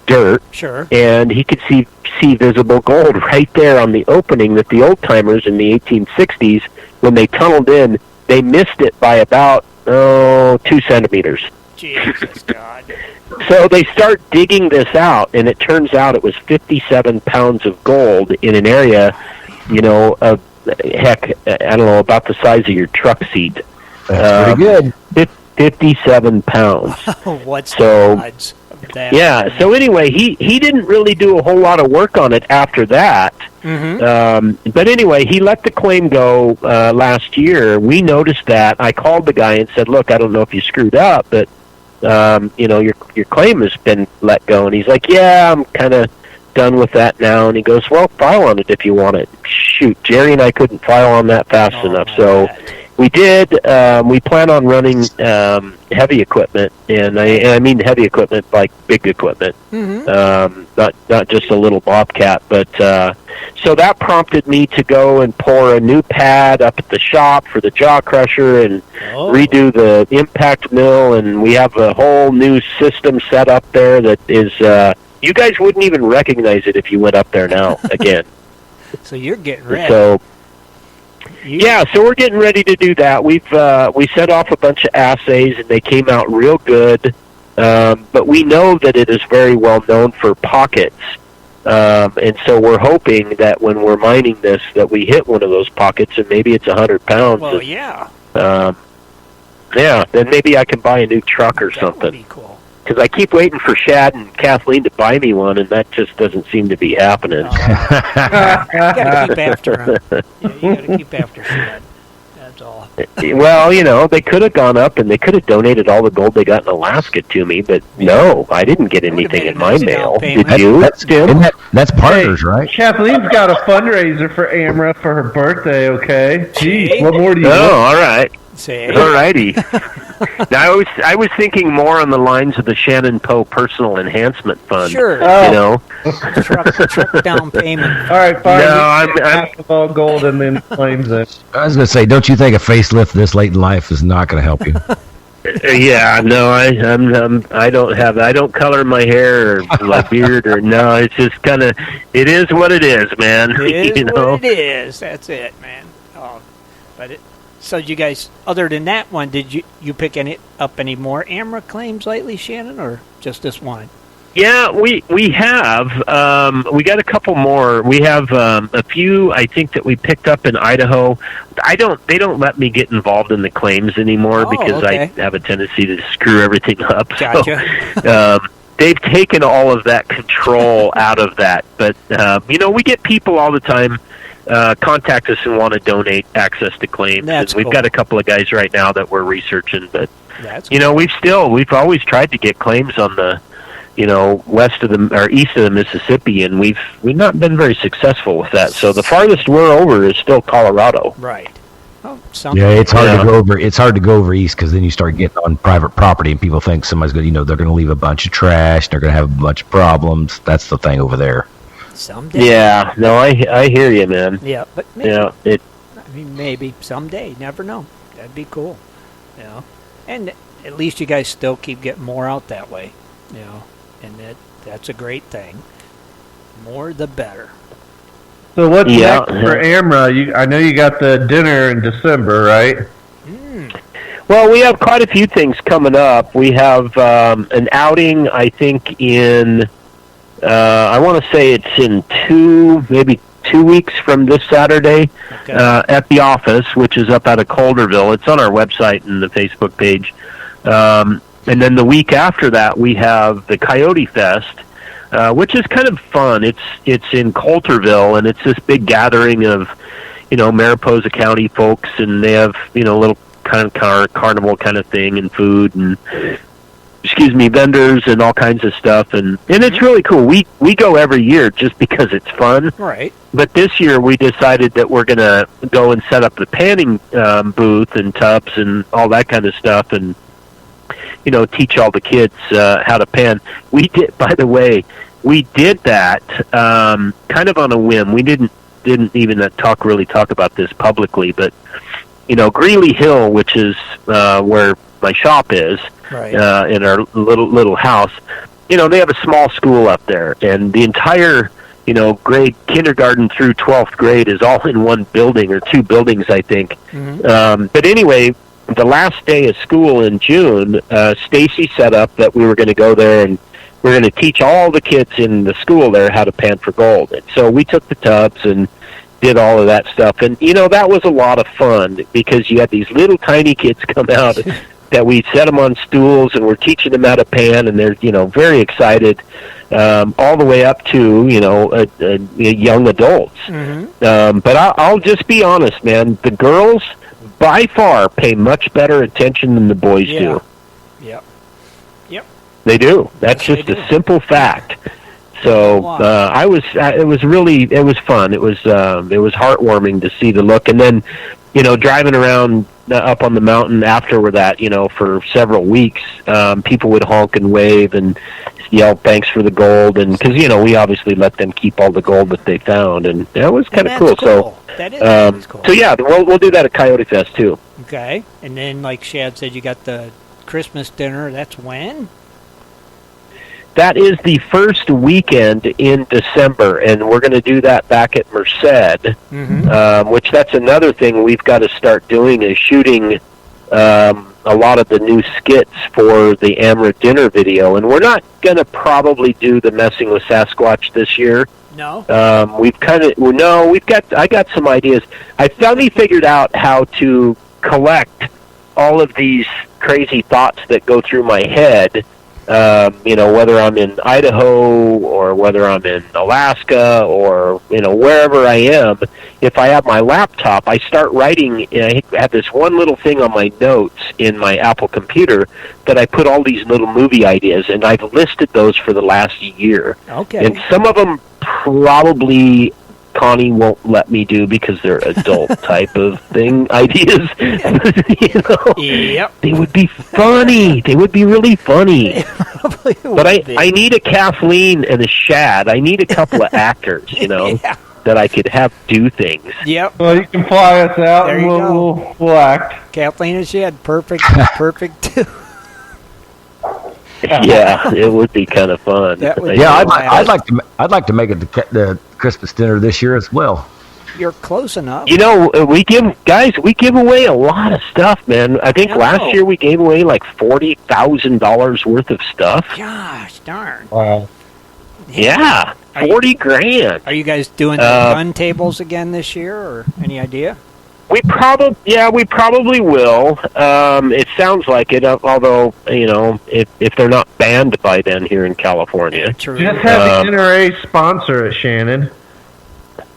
dirt. Sure. And he could see visible gold right there on the opening that the old-timers in the 1860s, when they tunneled in, they missed it by about 2 centimeters. Jesus God. So they start digging this out, and it turns out it was 57 pounds of gold in an area, you know, of, heck, I don't know, about the size of your truck seat. That's pretty good. 57 pounds. What's the odds of that. Yeah. So anyway, he didn't really do a whole lot of work on it after that. But anyway, he let the claim go last year. We noticed that. I called the guy and said, "Look, I don't know if you screwed up, but your claim has been let go." And he's like, "Yeah, I'm kind of done with that now." And he goes, "Well, file on it if you want it." Shoot, Jerry and I couldn't file on that fast enough, so we did. We plan on running heavy equipment, and I mean heavy equipment like big equipment, not just a little Bobcat. But so that prompted me to go and pour a new pad up at the shop for the jaw crusher and redo the impact mill, and we have a whole new system set up there that is. You guys wouldn't even recognize it if you went up there now again. So you're getting ready. So we're getting ready to do that. We set off a bunch of assays, and they came out real good. But we know that it is very well known for pockets, and so we're hoping that when we're mining this, that we hit one of those pockets, and maybe it's 100 pounds. Well, and, then maybe I can buy a new truck or something. That would be cool. Because I keep waiting for Shad and Kathleen to buy me one, and that just doesn't seem to be happening. You got to keep after him. You got to keep after Shad. That's all. Well, they could have gone up and they could have donated all the gold they got in Alaska to me, but no, I didn't get anything in my mail. Did you? That's Parker's, right? Kathleen's got a fundraiser for AMRA for her birthday, okay? Geez, what more do you want? All right. Say. All righty. Now, I was thinking more on the lines of the Shannon Poe Personal Enhancement Fund. Sure. Truck down payment. All right, fine. No, I'm half of all gold and then claims it. I was going to say, don't you think a facelift this late in life is not going to help you? Yeah, no, I don't color my hair or my beard or no. It's just kind of, it is what it is, man. It is what it is. That's it, man. So you guys, other than that one, did you pick up any more AMRA claims lately, Shannon, or just this one? Yeah, we have. We got a couple more. We have a few, I think, that we picked up in Idaho. They don't let me get involved in the claims anymore because I have a tendency to screw everything up. Gotcha. So, they've taken all of that control out of that. But, we get people all the time contact us and want to donate access to claims. That's and we've got a couple of guys right now that we're researching. But, we've always tried to get claims on the west of or east of the Mississippi, and we've not been very successful with that. So the farthest we're over is still Colorado. Right. It's hard to go over. It's hard to go over east because then you start getting on private property, and people think somebody's going. They're going to leave a bunch of trash. They're going to have a bunch of problems. That's the thing over there. Someday. Yeah. No, I hear you, man. Yeah, but maybe, maybe someday. Never know. That'd be cool. And at least you guys still keep getting more out that way. And that's a great thing. More the better. So what's next for AMRA? I know you got the dinner in December, right? Well, we have quite a few things coming up. We have an outing, I think, in, I want to say it's in maybe 2 weeks from this Saturday at the office, which is up out of Colderville. It's on our website and the Facebook page. And then the week after that, we have the Coyote Fest, which is kind of fun. It's in Coulterville, and it's this big gathering of, Mariposa County folks, and they have, little kind of carnival kind of thing and food and, vendors and all kinds of stuff. And it's really cool. We go every year just because it's fun. Right. But this year we decided that we're going to go and set up the panning booth and tubs and all that kind of stuff and, teach all the kids how to pan. We did, by the way, that kind of on a whim. We didn't even talk about this publicly, but Greeley Hill, which is where my shop is, right. In our little house, they have a small school up there, and the entire grade kindergarten through 12th grade is all in one building or two buildings, I think. Mm-hmm. But anyway, the last day of school in June, Stacy set up that we were going to go there and we're going to teach all the kids in the school there how to pan for gold. And so we took the tubs and did all of that stuff. And, that was a lot of fun because you had these little tiny kids come out that we set them on stools and we're teaching them how to pan, and they're, very excited, all the way up to, young adults. But I'll just be honest, man. The girls, by far, pay much better attention than the boys do. Yep. They do. That's just a simple fact. So it was fun. It was heartwarming to see the look, and then, driving around up on the mountain after that, for several weeks, people would honk and wave and yell thanks for the gold, and because we obviously let them keep all the gold that they found, and that was kind of cool. So that is cool. So yeah, we'll do that at Coyote Fest too. Okay, and then like Shad said, you got the Christmas dinner. That's when? That is the first weekend in December, and we're going to do that back at Merced, which that's another thing we've got to start doing, is shooting a lot of the new skits for the AMRA dinner video. And we're not going to probably do the Messing with Sasquatch this year. No. I got some ideas. I finally figured out how to collect all of these crazy thoughts that go through my head. Whether I'm in Idaho or whether I'm in Alaska or, wherever I am, if I have my laptop, I start writing. I have this one little thing on my notes in my Apple computer that I put all these little movie ideas, and I've listed those for the last year. Okay. And some of them probably Connie won't let me do because they're adult type of ideas. Yep. They would be funny. They would be really funny. But I need a Kathleen and a Shad. I need a couple of actors, that I could have do things. Yep. Well, you can fly us out, there and we'll act. Kathleen and Shad, perfect too. Yeah, it would be kind of fun. I'd like to make it the Christmas dinner this year as well. You're close enough. We give away a lot of stuff, man. I think last year we gave away like $40,000 worth of stuff. Gosh darn. Wow. Yeah, $40,000. Are you guys doing the gun tables again this year, or any idea? We probably will. It sounds like it, although, if they're not banned by then here in California. True. Just have the NRA sponsor it, Shannon.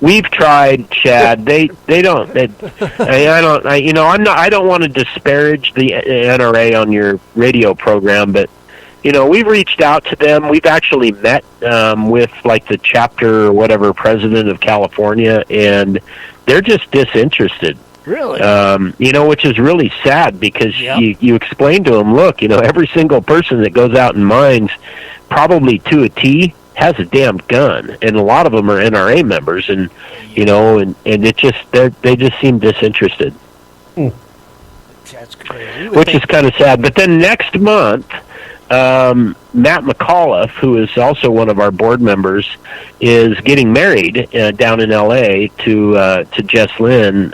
We've tried, Shad. They don't. I don't want to disparage the NRA on your radio program, but we've reached out to them. We've actually met with like the chapter or whatever president of California, and they're just disinterested. Really? Which is really sad, because you explain to them, look, every single person that goes out and mines, probably to a T, has a damn gun, and a lot of them are NRA members, and and it just they just seem disinterested. That's crazy. Which is kind of sad. But then next month, Matt McAuliffe, who is also one of our board members, is getting married down in L.A. to Jess Lynn,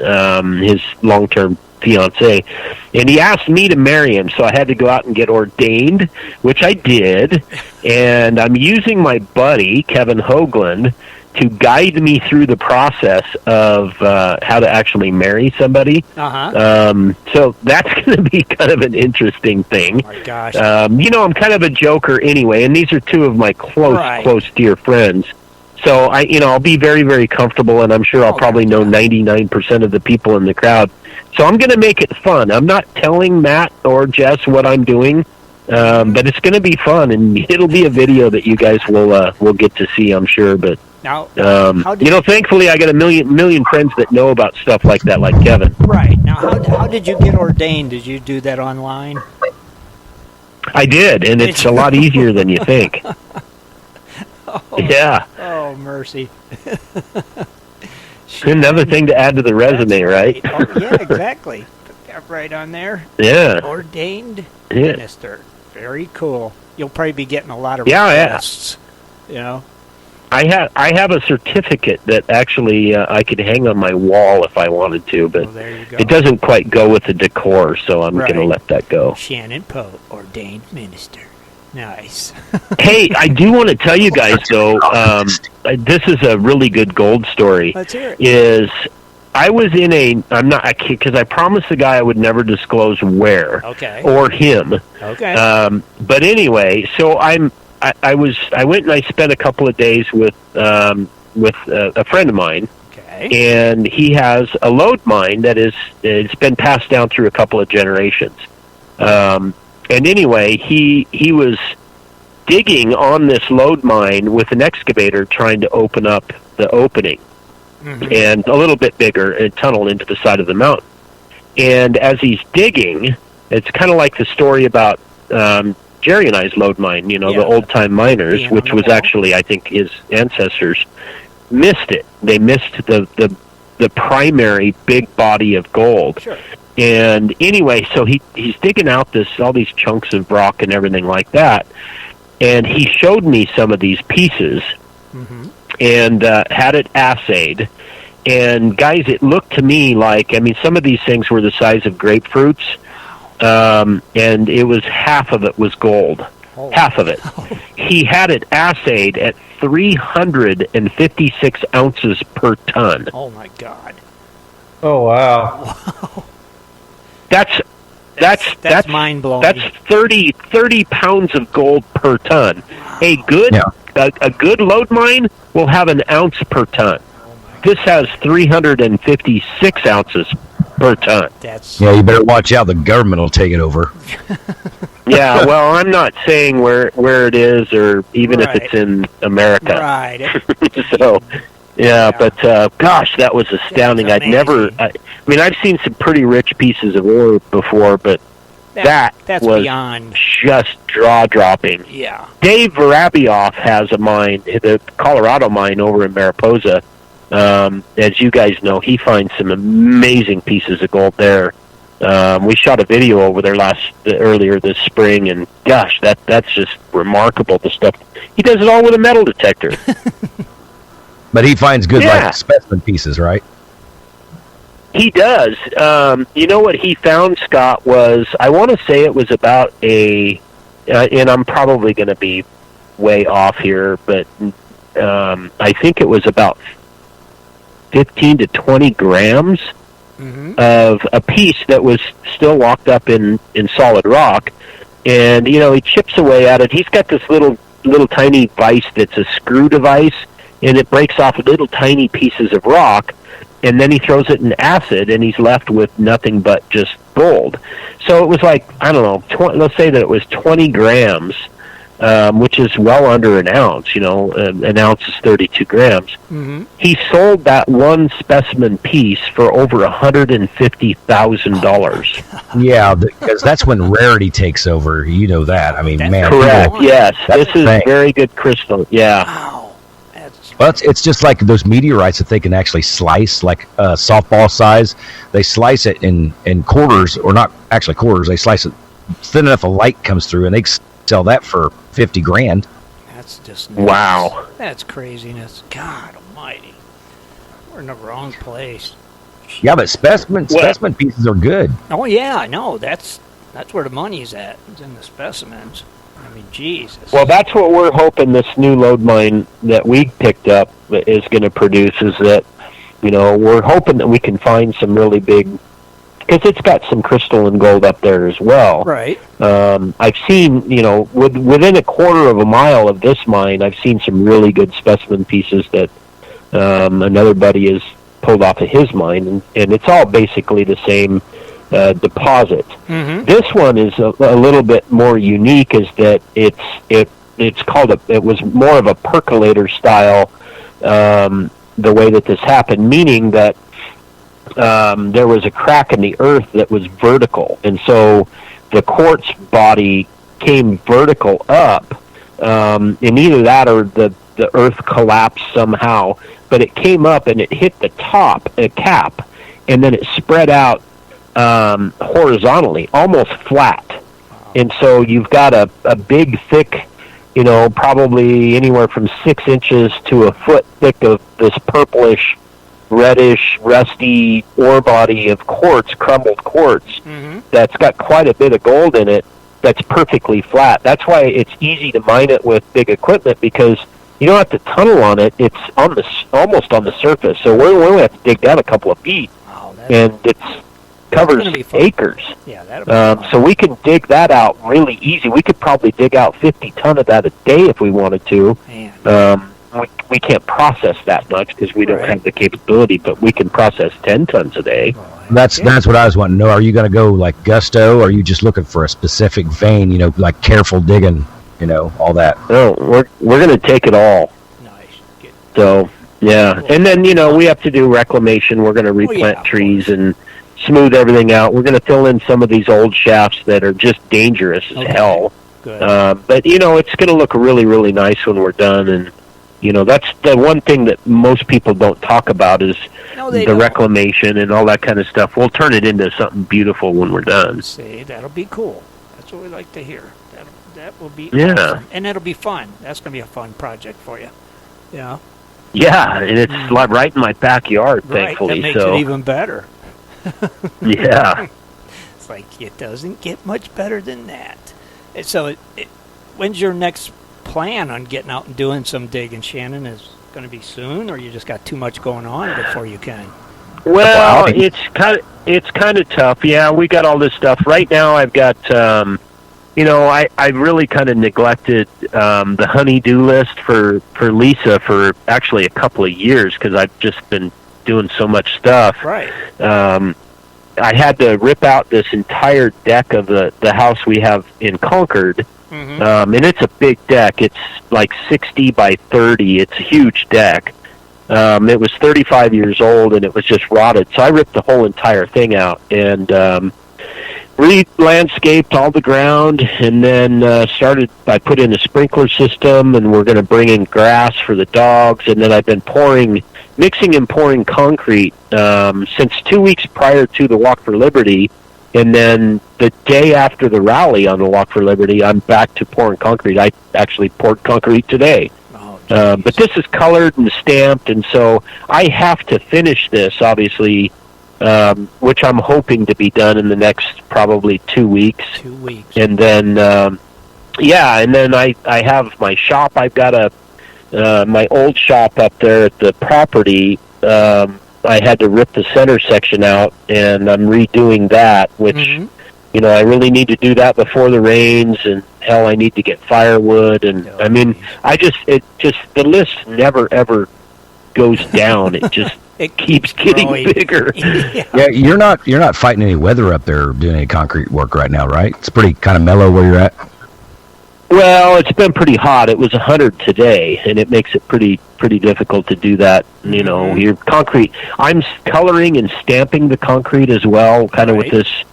his long-term fiance, and he asked me to marry him, so I had to go out and get ordained, which I did, and I'm using my buddy Kevin Hoagland to guide me through the process of how to actually marry somebody. So that's going to be kind of an interesting thing. Oh my gosh. I'm kind of a joker anyway, and these are two of my close dear friends. So I'll be very, very comfortable, and I'm sure I'll probably know 99% of the people in the crowd. So I'm going to make it fun. I'm not telling Matt or Jess what I'm doing, but it's going to be fun, and it'll be a video that you guys will get to see, I'm sure. But now, thankfully, I got a million friends that know about stuff like that, like Kevin. Right. Now, how did you get ordained? Did you do that online? I did, and it's a lot easier than you think. Yeah. Oh, mercy. Another thing to add to the resume, right? Yeah, exactly. Put that right on there. Yeah. Ordained minister. Very cool. You'll probably be getting a lot of requests. I have a certificate that actually I could hang on my wall if I wanted to, but there you go. It doesn't quite go with the decor, so I'm going to let that go. Shannon Poe, ordained minister. Nice. Hey, I do want to tell you guys, though, this is a really good gold story. Let's hear it. I was in I'm not, because I promised the guy I would never disclose where. Okay. Or him. Okay. But anyway, so I went and I spent a couple of days with a friend of mine. Okay. And he has a load mine it's been passed down through a couple of generations. And anyway, he was digging on this load mine with an excavator trying to open up the opening. Mm-hmm. And a little bit bigger, a tunnel into the side of the mountain. And as he's digging, it's kind of like the story about Jerry and I's load mine, the old-time miners, which was actually, I think, his ancestors missed it. They missed the primary big body of gold. Sure. And anyway, so he's digging out all these chunks of rock and everything like that. And he showed me some of these pieces. Mm-hmm. And had it assayed. And guys, it looked to me like, some of these things were the size of grapefruits, and it was half of it was gold. Oh. Half of it. He had it assayed at 356 ounces per ton. Oh my God! Oh wow! That's mind blowing. That's 30 pounds of gold per ton. A good load mine will have an ounce per ton. This has 356 ounces per ton. You better watch out. The government will take it over. Yeah, well, I'm not saying where it is or even if it's in America. Right. So, but gosh, that was astounding. I've seen some pretty rich pieces of ore before, but that's was beyond just jaw-dropping. Yeah. Dave Vorobioff has a mine, the Colorado mine over in Mariposa. As you guys know, he finds some amazing pieces of gold there. We shot a video over there earlier this spring, and gosh, that's just remarkable. The stuff he does it all with a metal detector. But he finds good like specimen pieces, right? He does. You know what he found, Scott, was, I want to say it was about and I'm probably going to be way off here, but I think it was about 15 to 20 grams of a piece that was still locked up in solid rock. And, he chips away at it. He's got this little tiny vise that's a screw device, and it breaks off little tiny pieces of rock, and then he throws it in acid, and he's left with nothing but just gold. So it was like, I don't know, let's say that it was 20 grams, which is well under an ounce. An ounce is 32 grams. Mm-hmm. He sold that one specimen piece for over $150,000. Yeah, because that's when rarity takes over. You know that. Correct. Yes, this is very good crystal. Yeah. Wow. Well, it's just like those meteorites that they can actually slice, like softball size. They slice it in quarters, or not actually quarters. They slice it thin enough a light comes through, and they sell that for $50,000. That's just nuts. Wow. That's craziness. God Almighty, we're in the wrong place. Yeah, but specimen pieces are good. Oh yeah, no, that's where the money's at. It's in the specimens. Jesus. Well, that's what we're hoping this new load mine that we picked up is going to produce, is that, we're hoping that we can find some really big, because it's got some crystal and gold up there as well. Right. I've seen, within a quarter of a mile of this mine, I've seen some really good specimen pieces that another buddy has pulled off of his mine, and it's all basically the same deposit. Mm-hmm. This one is a little bit more unique, is that it's called it was more of a percolator style, the way that this happened, meaning that there was a crack in the earth that was vertical, and so the quartz body came vertical up, and either that or the earth collapsed somehow, but it came up and it hit the top, a cap, and then it spread out horizontally, almost flat. And so you've got a big, thick, probably anywhere from 6 inches to a foot thick of this purplish, reddish, rusty ore body of quartz, crumbled quartz, that's got quite a bit of gold in it, that's perfectly flat. That's why it's easy to mine it with big equipment, because you don't have to tunnel on it. It's on almost on the surface, so we only have to dig down a couple of feet, and it covers acres. Yeah, that'll be fun. So we can dig that out really easy. We could probably dig out 50 ton of that a day if we wanted to. We can't process that much because we don't have the capability, but we can process 10 tons a day. That's what I was wanting to know. Are you going to go like gusto, or are you just looking for a specific vein, like careful digging, all that? No, we're going to take it all. Nice. Good. So, yeah. And then, we have to do reclamation. We're going to replant trees and smooth everything out. We're going to fill in some of these old shafts that are just dangerous as hell. Good. But, it's going to look really, really nice when we're done. And, that's the one thing that most people don't talk about is the reclamation and all that kind of stuff. We'll turn it into something beautiful when we're done. See, that'll be cool. That's what we like to hear. That will be awesome. And it'll be fun. That's going to be a fun project for you. Yeah. Yeah, and it's like right in my backyard, thankfully. That makes it even better. Yeah. It's like it doesn't get much better than that. So, when's your next plan on getting out and doing some digging, Shannon? Is going to be soon, or you just got too much going on before you can? Well, it's kind of tough. Yeah, we got all this stuff right now. I've got I really kind of neglected the honey-do list for Lisa for actually a couple of years because I've just been doing so much stuff. Right. I had to rip out this entire deck of the house we have in Concord. Mm-hmm. And it's a big deck. It's like 60 by 30. It's a huge deck. It was 35 years old, and it was just rotted. So I ripped the whole entire thing out and re-landscaped all the ground, and then I put in a sprinkler system, and we're going to bring in grass for the dogs. And then I've been mixing and pouring concrete since 2 weeks prior to the Walk for Liberty. And then the day after the rally on the Walk for Liberty, I'm back to pouring concrete. I actually poured concrete today. But this is colored and stamped, and so I have to finish this, obviously, which I'm hoping to be done in the next probably 2 weeks. 2 weeks. And then, and then I have my shop. I've got my old shop up there at the property. I had to rip the center section out, and I'm redoing that, which, I really need to do that before the rains, and hell, I need to get firewood, and the list never, ever goes down. It just it keeps getting bigger. Yeah, you're not fighting any weather up there doing any concrete work right now, right? It's pretty kind of mellow where you're at. Well, it's been pretty hot. It was 100 today, and it makes it pretty difficult to do that. Your concrete. I'm coloring and stamping the concrete as well, kind of with this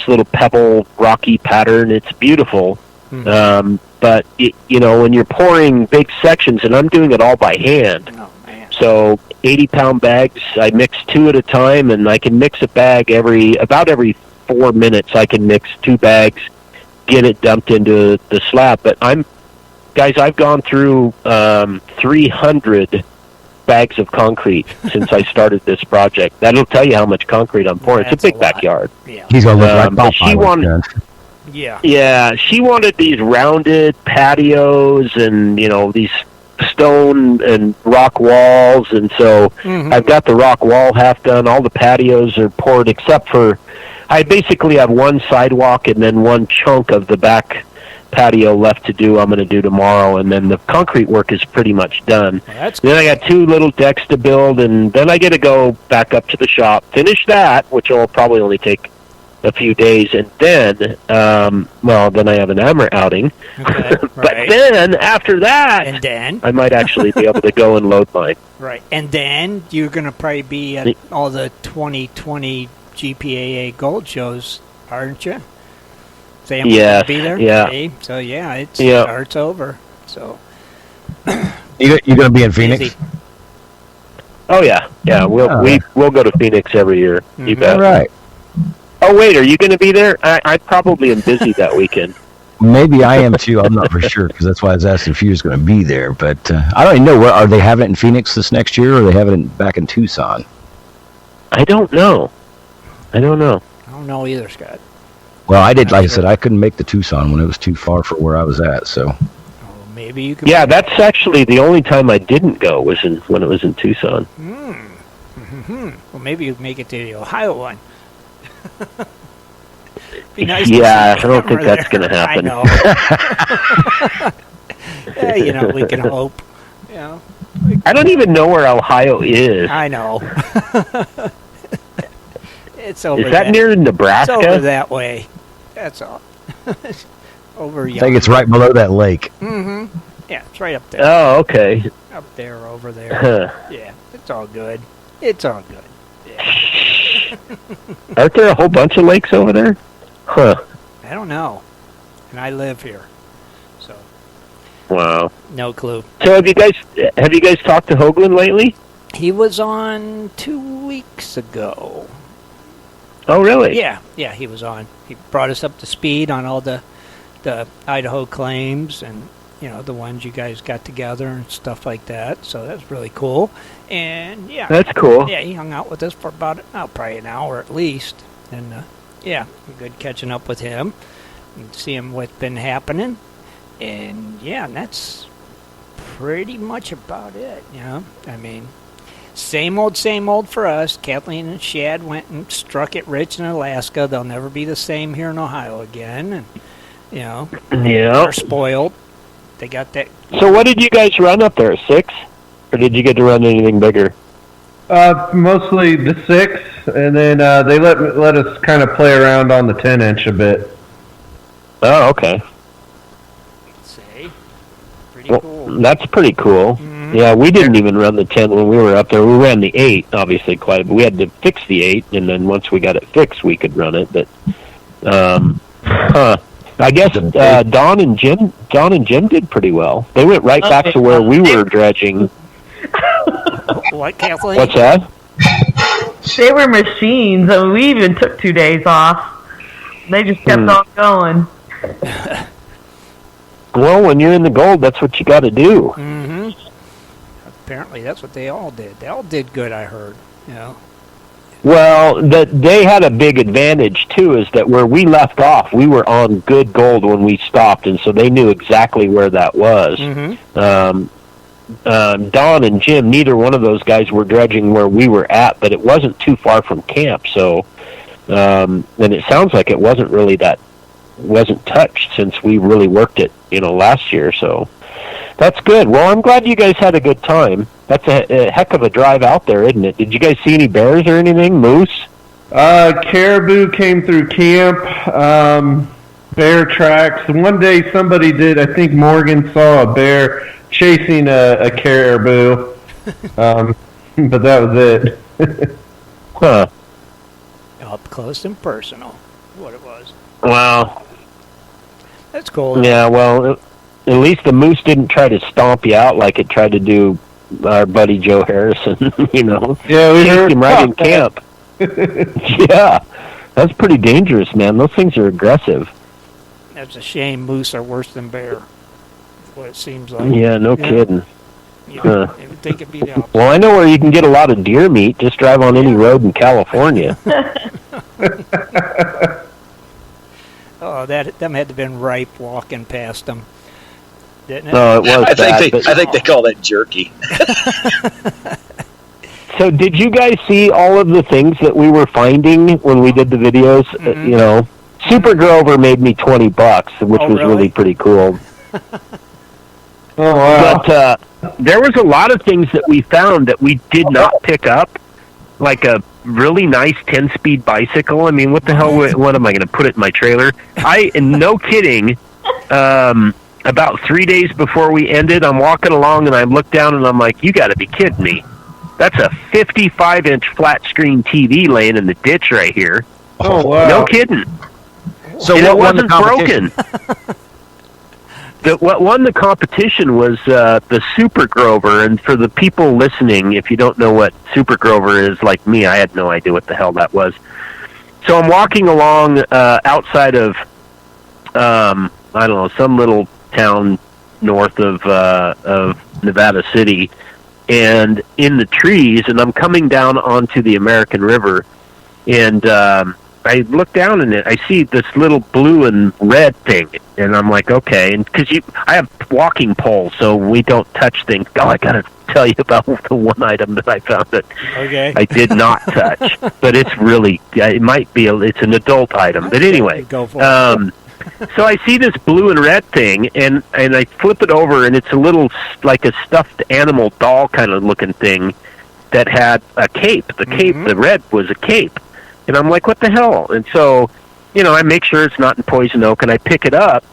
little pebble rocky pattern. It's beautiful. But when you're pouring big sections, and I'm doing it all by hand. Oh, man. So 80-pound bags, I mix 2 at a time, and I can mix a bag about every 4 minutes. I can mix 2 bags, get it dumped into the slab. But I've gone through 300 bags of concrete since I started this project. That'll tell you how much concrete I'm pouring. It's a big backyard. Yeah. He's gonna look like she wanted, she wanted these rounded patios and these stone and rock walls, and so I've got the rock wall half done. All the patios are poured except for I basically have one sidewalk and then one chunk of the back patio left to do. I'm going to do tomorrow, and then the concrete work is pretty much done. Then I got 2 little decks to build, and then I get to go back up to the shop, finish that, which will probably only take a few days, and then then I have an AMRA outing. Okay, but then after that, and then I might actually be able to go and load mine. Right, and then you're going to probably be at all the 2020 GPAA Gold shows, aren't you? Sam will be there. Yeah. Okay. So it starts over. So you going to be in Phoenix? Busy. Oh yeah. We'll go to Phoenix every year. You bet. All right. Oh wait, are you going to be there? I probably am busy that weekend. Maybe I am too. I'm not for sure because that's why I was asking if you was going to be there. But I don't even know. Are they having it in Phoenix this next year, or are they having it back in Tucson? I don't know. I don't know either, Scott. Well, I did. Like I said, I couldn't make the Tucson when it was too far for where I was at. So maybe you could. Yeah, that's actually the only time I didn't go was when it was in Tucson. Well, maybe you make it to the Ohio one. Be nice I don't think that's going to happen. I know. We can hope. I don't even know where Ohio is. I know. It's over. Is that near Nebraska? It's over that way. That's all. Over. I think it's right below that lake. Mm-hmm. Yeah, it's right up there. Oh, okay. Up there, over there. Yeah, it's all good. It's all good. Yeah. Aren't there a whole bunch of lakes over there? Huh. I don't know. And I live here. So. Wow. No clue. So have you guys talked to Hoagland lately? He was on 2 weeks ago. Oh, really? Yeah, he was on. He brought us up to speed on all the Idaho claims and, the ones you guys got together and stuff like that. So that's really cool. And, yeah. That's cool. Yeah, he hung out with us for about, probably an hour at least. And, good catching up with him and seeing what's been happening. And, and that's pretty much about it, I mean, same old for us. Kathleen and Shad went and struck it rich in Alaska. They'll never be the same here in Ohio again. And, they're spoiled. They got that. So what did you guys run up there, 6? Or did you get to run anything bigger? Mostly the 6, and then they let us kind of play around on the 10-inch a bit. Oh, okay. Pretty cool. That's pretty cool. Mm-hmm. Yeah, we didn't even run the 10 when we were up there. We ran the 8, obviously, quite a bit. We had to fix the 8, and then once we got it fixed, we could run it. But, I guess Don and Jim did pretty well. They went right back to where we were dredging. What, Kathleen? What's that? They were machines. I mean, we even took 2 days off. They just kept on going. Well, when you're in the gold, that's what you got to do. Mm-hmm. Apparently, that's what they all did. They all did good, I heard. Well, they had a big advantage, too, is that where we left off, we were on good gold when we stopped, and so they knew exactly where that was. Mm-hmm. Don and Jim, neither one of those guys were dredging where we were at, but it wasn't too far from camp, so, and it sounds like it wasn't touched since we really worked it, last year, so that's good. Well, I'm glad you guys had a good time. That's a heck of a drive out there, isn't it? Did you guys see any bears or anything? Moose? Caribou came through camp. Bear tracks. One day somebody did, I think Morgan saw a bear chasing a caribou. But that was it. Huh. Up close and personal, what it was. Wow. That's cool. Yeah, well, at least the moose didn't try to stomp you out like it tried to do our buddy Joe Harrison, Yeah, we chased heard him right in that. camp. Yeah, that's pretty dangerous, man. Those things are aggressive. That's a shame. Moose are worse than bear. What it seems like. Yeah, no kidding. You would think it'd be the opposite. Well, I know where you can get a lot of deer meat. Just drive on any road in California. Oh, them had to have been ripe walking past them, didn't it? No, it was I think they call that jerky. So did you guys see all of the things that we were finding when we did the videos? Mm-hmm. Super Grover made me $20, which was really pretty cool. Oh, wow. But there was a lot of things that we found that we did not pick up, like a really nice 10-speed bicycle. I mean, what the hell? What am I going to put it in my trailer? No kidding. About 3 days before we ended, I'm walking along and I look down and I'm like, you got to be kidding me. That's a 55-inch flat screen TV laying in the ditch right here. Oh, wow. No kidding. So and what it wasn't broken. What won the competition was the Super Grover, and for the people listening, if you don't know what Super Grover is, like me, I had no idea what the hell that was. So I'm walking along outside of, I don't know, some little town north of Nevada City, and in the trees, and I'm coming down onto the American River, and I look down and I see this little blue and red thing, and I'm like, okay, and because I have walking poles, so we don't touch things. Oh, I gotta tell you about the one item that I found that I did not touch, but it's really, it might be, it's an adult item, but anyway. Go for it. So I see this blue and red thing, and I flip it over, and it's a little, like a stuffed animal doll kind of looking thing that had a cape. The cape, the red was a cape. And I'm like, what the hell? And so, I make sure it's not in poison oak, and I pick it up,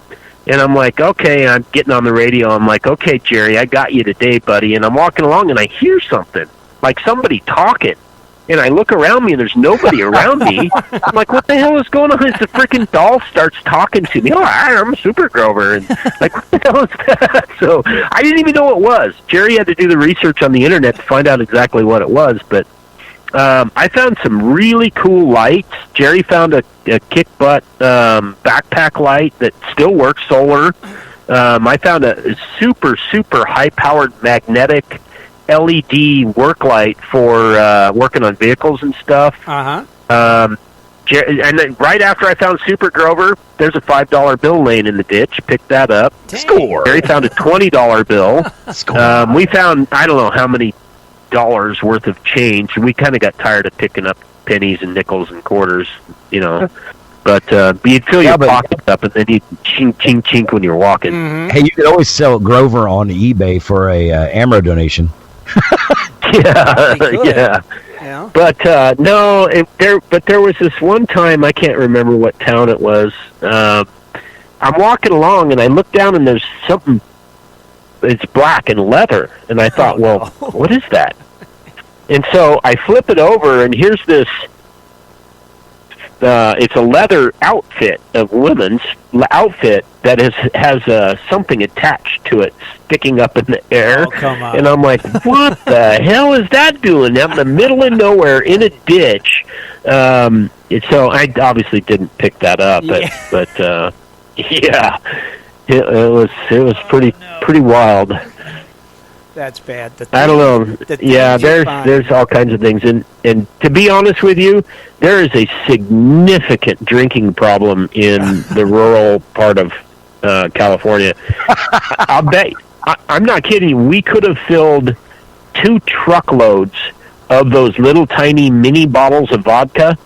and I'm like, okay, I'm getting on the radio. I'm like, okay, Jerry, I got you today, buddy. And I'm walking along, and I hear something, like somebody talking. And I look around me, and there's nobody around me. I'm like, what the hell is going on? It's the freaking doll starts talking to me. Oh, I'm Super Grover. And like, what the hell is that? So I didn't even know what it was. Jerry had to do the research on the internet to find out exactly what it was, but I found some really cool lights. Jerry found a kick butt backpack light that still works solar. I found a super, super high-powered magnetic LED work light for working on vehicles and stuff. And then right after I found Super Grover, there's a $5 bill laying in the ditch. Picked that up. Score. Jerry found a $20 bill. We found, I don't know how many dollars worth of change. We kind of got tired of picking up pennies and nickels and quarters, But you'd fill your pockets up, and then you'd chink, chink, chink when you're walking. Hey, you could always sell Grover on eBay for a AMRA donation. Yeah. But no, there was this one time, I can't remember what town it was. I'm walking along, and I look down, and there's something. It's black and leather, and I thought, well, what is that? And so I flip it over, and here's this. It's a leather outfit, a women's outfit that has something attached to it, sticking up in the air. Oh, come on. And I'm like, what the hell is that doing out in the middle of nowhere in a ditch? So I obviously didn't pick that up, but yeah. It was pretty wild. That's bad. I don't know. Yeah, there's all kinds of things, and to be honest with you, there is a significant drinking problem in the rural part of California. I'll bet. I'm not kidding you. We could have filled 2 truckloads of those little tiny mini bottles of vodka.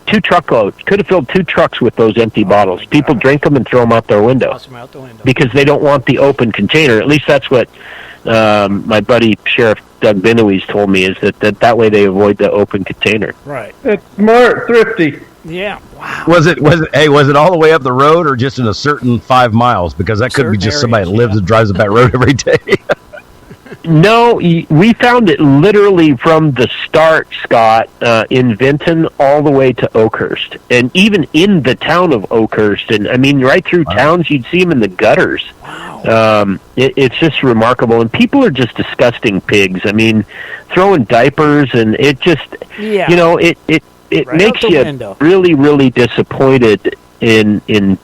2 truckloads. Could have filled 2 trucks with those empty bottles. People drink them and throw them out their window because they don't want the open container. At least that's what my buddy Sheriff Doug Benoist told me, is that way they avoid the open container. Right. It's smart, thrifty. Yeah. Wow. Was it all the way up the road, or just in a certain 5 miles? Because that could be just somebody that lives and drives up that road every day. No, we found it literally from the start, Scott, in Vinton all the way to Oakhurst. And even in the town of Oakhurst, and I mean, right through towns, you'd see them in the gutters. Wow. It's just remarkable. And people are just disgusting pigs. I mean, throwing diapers, and it just, it right makes you window. Really, really disappointed in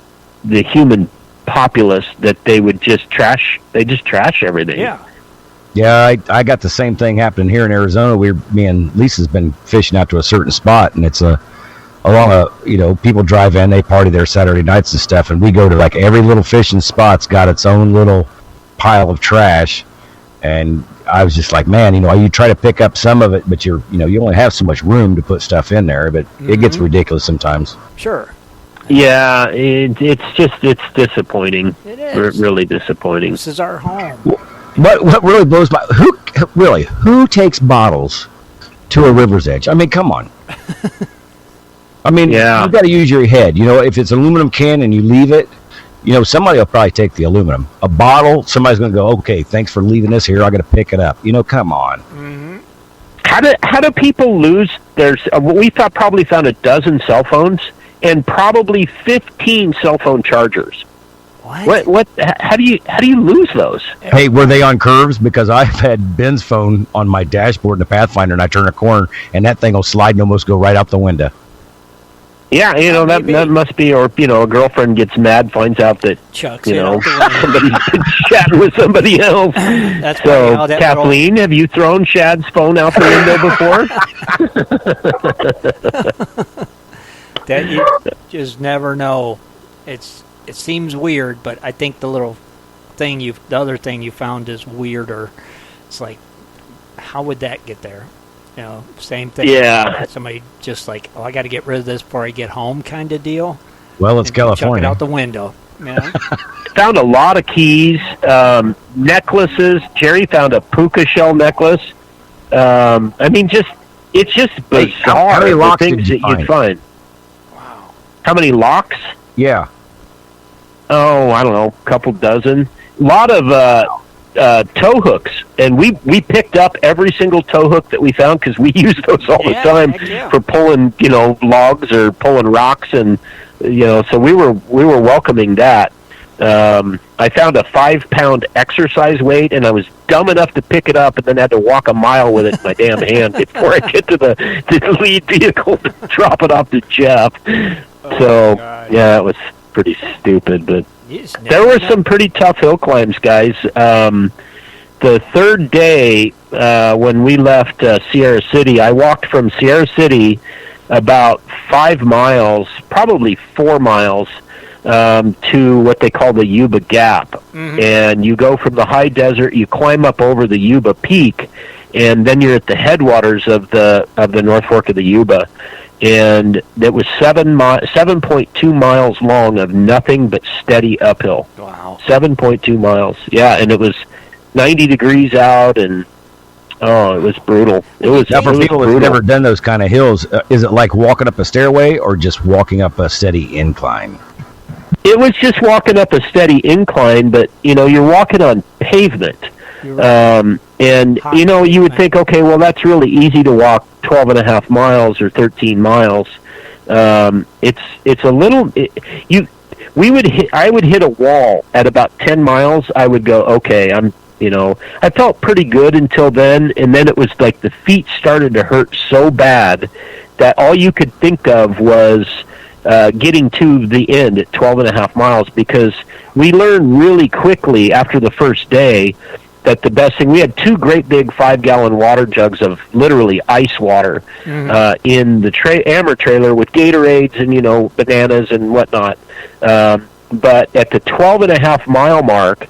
the human populace that they would just trash everything. Yeah. Yeah, I got the same thing happening here in Arizona. Me and Lisa's been fishing out to a certain spot, and it's people drive in, they party there Saturday nights and stuff, and we go to like every little fishing spot's got its own little pile of trash, and I was just like, man, you try to pick up some of it, but you only have so much room to put stuff in there, but it gets ridiculous sometimes. Sure. Yeah, it's disappointing. It is. Really disappointing. This is our home. What really blows my who takes bottles to a river's edge? I mean, come on. I mean, you've got to use your head. If it's an aluminum can and you leave it, somebody will probably take the aluminum. A bottle, somebody's going to go, okay, thanks for leaving this here. I got to pick it up. Come on. Mm-hmm. How do people lose we probably found a dozen cell phones and probably 15 cell phone chargers. What? How do you lose those? Hey, were they on curves? Because I've had Ben's phone on my dashboard in the Pathfinder, and I turn a corner, and that thing will slide and almost go right out the window. Yeah, that must be, or a girlfriend gets mad, finds out that somebody's been chatting with somebody else. That's so, Kathleen, have you thrown Shad's phone out the window before? That you just never know. It seems weird, but I think the other thing you found is weirder. It's like, how would that get there? You know, same thing. Yeah. Somebody just like, I got to get rid of this before I get home, kind of deal. Well, it's California. Chuck it out the window. You know? Found a lot of keys, necklaces. Jerry found a puka shell necklace. I mean, it's just bizarre. How many locks the things did you that you'd find. Wow. How many locks? Yeah. Oh, I don't know, a couple dozen. A lot of tow hooks, and we picked up every single tow hook that we found because we use those all the time for pulling, logs or pulling rocks, and so we were welcoming that. I found a 5-pound exercise weight, and I was dumb enough to pick it up and then had to walk a mile with it in my damn hand before I get to the lead vehicle to drop it off to Jeff. Yeah, it was pretty stupid, but there were some pretty tough hill climbs, guys. The third day, when we left Sierra City, I walked from Sierra City about 5 miles, probably 4 miles, to what they call the Yuba Gap. Mm-hmm. And you go from the high desert, you climb up over the Yuba Peak, and then you're at the headwaters of the North Fork of the Yuba. And it was 7.2 miles long of nothing but steady uphill. Wow. 7.2 miles. Yeah, and it was 90 degrees out, and it was brutal. Now, for people who've never done those kind of hills, is it like walking up a stairway or just walking up a steady incline? It was just walking up a steady incline, but, you're walking on pavement. Right. And, you would think, okay, well, that's really easy to walk 12 and a half miles or 13 miles. It's a little... I would hit a wall at about 10 miles. I would go, okay, I felt pretty good until then, and then it was like the feet started to hurt so bad that all you could think of was getting to the end at 12 and a half miles, because we learned really quickly after the first day that the best thing, we had 2 great big 5-gallon water jugs of literally ice water in the AMRA trailer with Gatorades and, bananas and whatnot. But at the 12 and a half mile mark,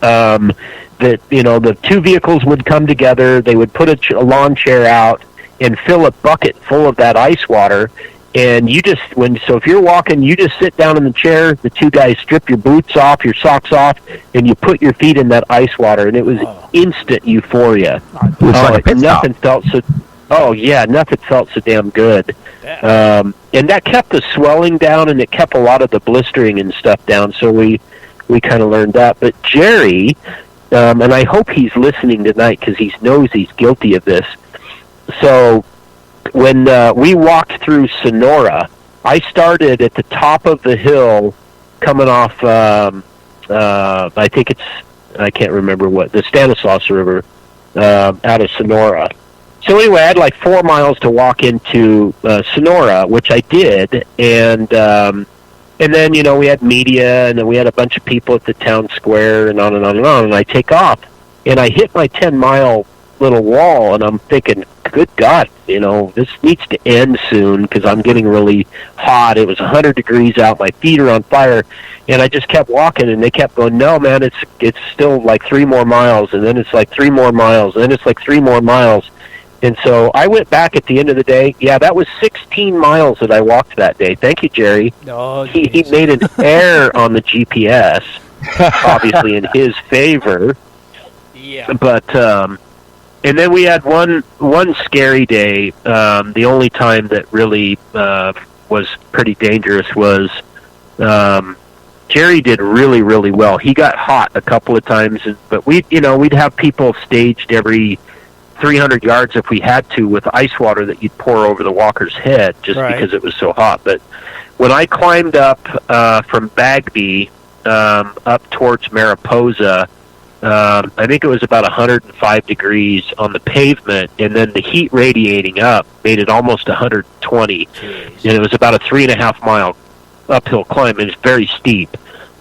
the 2 vehicles would come together, they would put a lawn chair out and fill a bucket full of that ice water. And so if you're walking, you just sit down in the chair, the 2 guys strip your boots off, your socks off, and you put your feet in that ice water, and it was instant euphoria. Nothing felt so damn good. And that kept the swelling down, and it kept a lot of the blistering and stuff down, so we kind of learned that. But Jerry, and I hope he's listening tonight because he knows he's guilty of this, so... When we walked through Sonora, I started at the top of the hill coming off, I can't remember the Stanislaus River out of Sonora. So anyway, I had like 4 miles to walk into Sonora, which I did, and then, we had media, and then we had a bunch of people at the town square, and on and on and on, and I take off, and I hit my 10-mile little wall, and I'm thinking, good God, this needs to end soon because I'm getting really hot. It was 100 degrees out. My feet are on fire. And I just kept walking, and they kept going, no, man, it's still like 3 more miles, and then it's like 3 more miles, and then it's like 3 more miles. And so I went back at the end of the day. Yeah, that was 16 miles that I walked that day. Thank you, Jerry. Oh, he made an error on the GPS, obviously in his favor. Yeah. But... and then we had one scary day. The only time that really was pretty dangerous was Jerry did really, really well. He got hot a couple of times, but we'd have people staged every 300 yards if we had to with ice water that you'd pour over the walker's head just because it was so hot. But when I climbed up from Bagby up towards Mariposa, I think it was about 105 degrees on the pavement, and then the heat radiating up made it almost 120. Jeez. And it was about a 3.5 mile uphill climb, and it's very steep.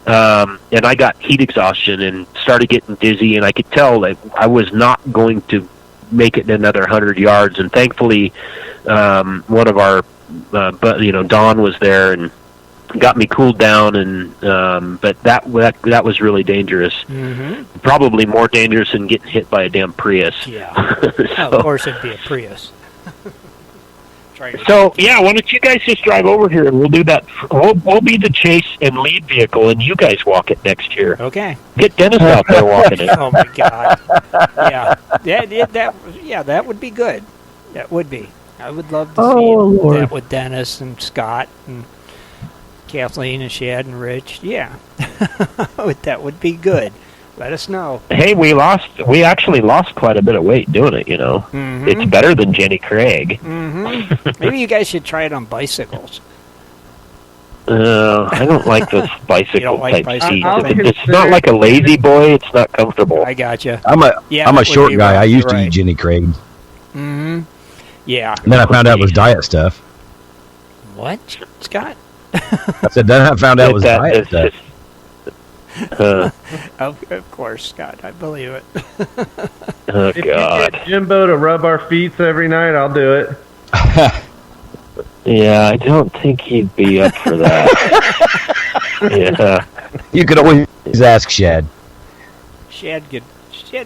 And I got heat exhaustion and started getting dizzy, and I could tell that I was not going to make it another 100 yards. And thankfully, one of our, Don was there and got me cooled down. And but that was really dangerous. Mm-hmm. Probably more dangerous than getting hit by a damn Prius. Yeah, of course it'd be a Prius. So, yeah, why don't you guys just drive over here and we'll do that. We'll be the chase and lead vehicle, and you guys walk it next year. Okay. Get Dennis out there walking it. Oh, my God. Yeah. That would be good. That would be. I would love to see that with Dennis and Scott and Kathleen and Shad and Rich. Yeah. That would be good. Let us know. Hey, we actually lost quite a bit of weight doing it, Mm-hmm. It's better than Jenny Craig. Mm-hmm. Maybe you guys should try it on bicycles. I don't like those bicycle type seats. It's consider not like a lazy boy. It's not comfortable. I gotcha. I'm a short guy. I used to eat Jenny Craig. Mm-hmm. Yeah. And then I found out it was diet stuff. What, Scott? I said, then I found out it was diet stuff. Of course, Scott. I believe it. Oh, If God. you get Jimbo to rub our feet every night, I'll do it. Yeah, I don't think he'd be up for that. Yeah. You could always ask Shad. Shad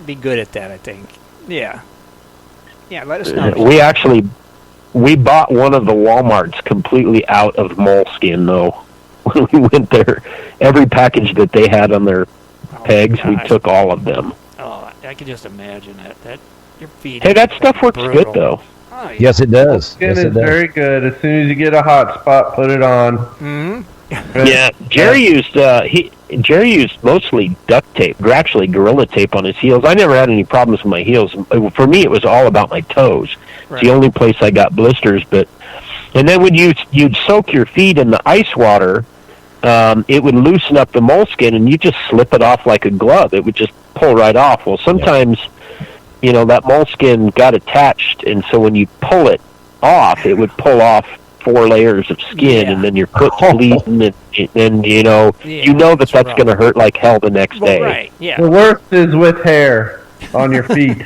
be good at that, I think. Yeah. Yeah, let us know. We bought one of the Walmarts completely out of moleskin, though. When we went there, every package that they had on their pegs, we took all of them. Oh, I can just imagine that your feet. Hey, that stuff works brutal. good, though. Oh, yeah. Yes, it does. Skin is very good. As soon as you get a hot spot, put it on. Mm-hmm. Yeah, Jerry used mostly duct tape, or actually Gorilla Tape on his heels. I never had any problems with my heels. For me, it was all about my toes. Right. It's the only place I got blisters. And then when you'd soak your feet in the ice water, it would loosen up the moleskin, and you just slip it off like a glove. It would just pull right off. Well, sometimes, that moleskin got attached, and so when you pull it off, it would pull off 4 layers of skin, and then your foot's bleeding, and you know that's going to hurt like hell the next day. Right, yeah. The worst is with hair on your feet.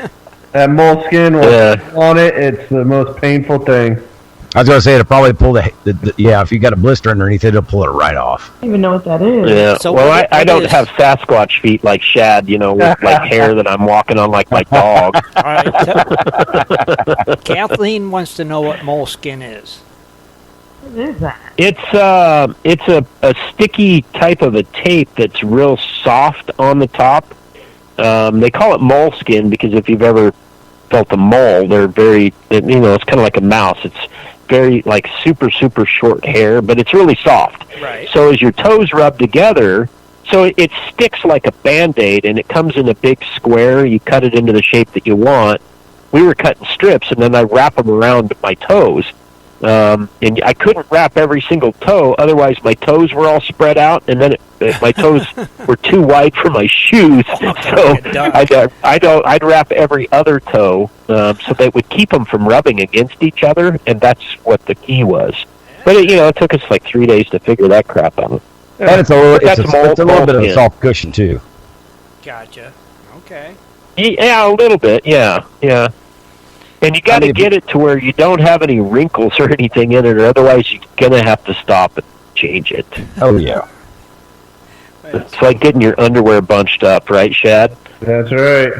That moleskin on it, it's the most painful thing. I was going to say, it'll probably pull if you got a blister underneath it, it'll pull it right off. I don't even know what that is. Yeah. So well, I don't have Sasquatch feet like Shad, with like hair that I'm walking on like my dog. All right. Kathleen wants to know what moleskin is. What is that? It's a sticky type of a tape that's real soft on the top. They call it moleskin because if you've ever felt a mole, they're very, it's kind of like a mouse. It's very like super, super short hair, but it's really soft. Right. So as your toes rub together, so it sticks like a Band-Aid, and it comes in a big square. You cut it into the shape that you want. We were cutting strips, and then I wrap them around my toes. And I couldn't wrap every single toe, otherwise my toes were all spread out, and then my toes were too wide for my shoes. So I'd wrap every other toe so that would keep them from rubbing against each other, and that's what the key was. But it took us like 3 days to figure that crap out. And it's a little bit of a soft cushion too. Gotcha. Okay. Yeah, a little bit. Yeah. And you got to get it to where you don't have any wrinkles or anything in it, or otherwise you're gonna have to stop and change it. Oh yeah. It's like getting your underwear bunched up, right, Shad? That's right.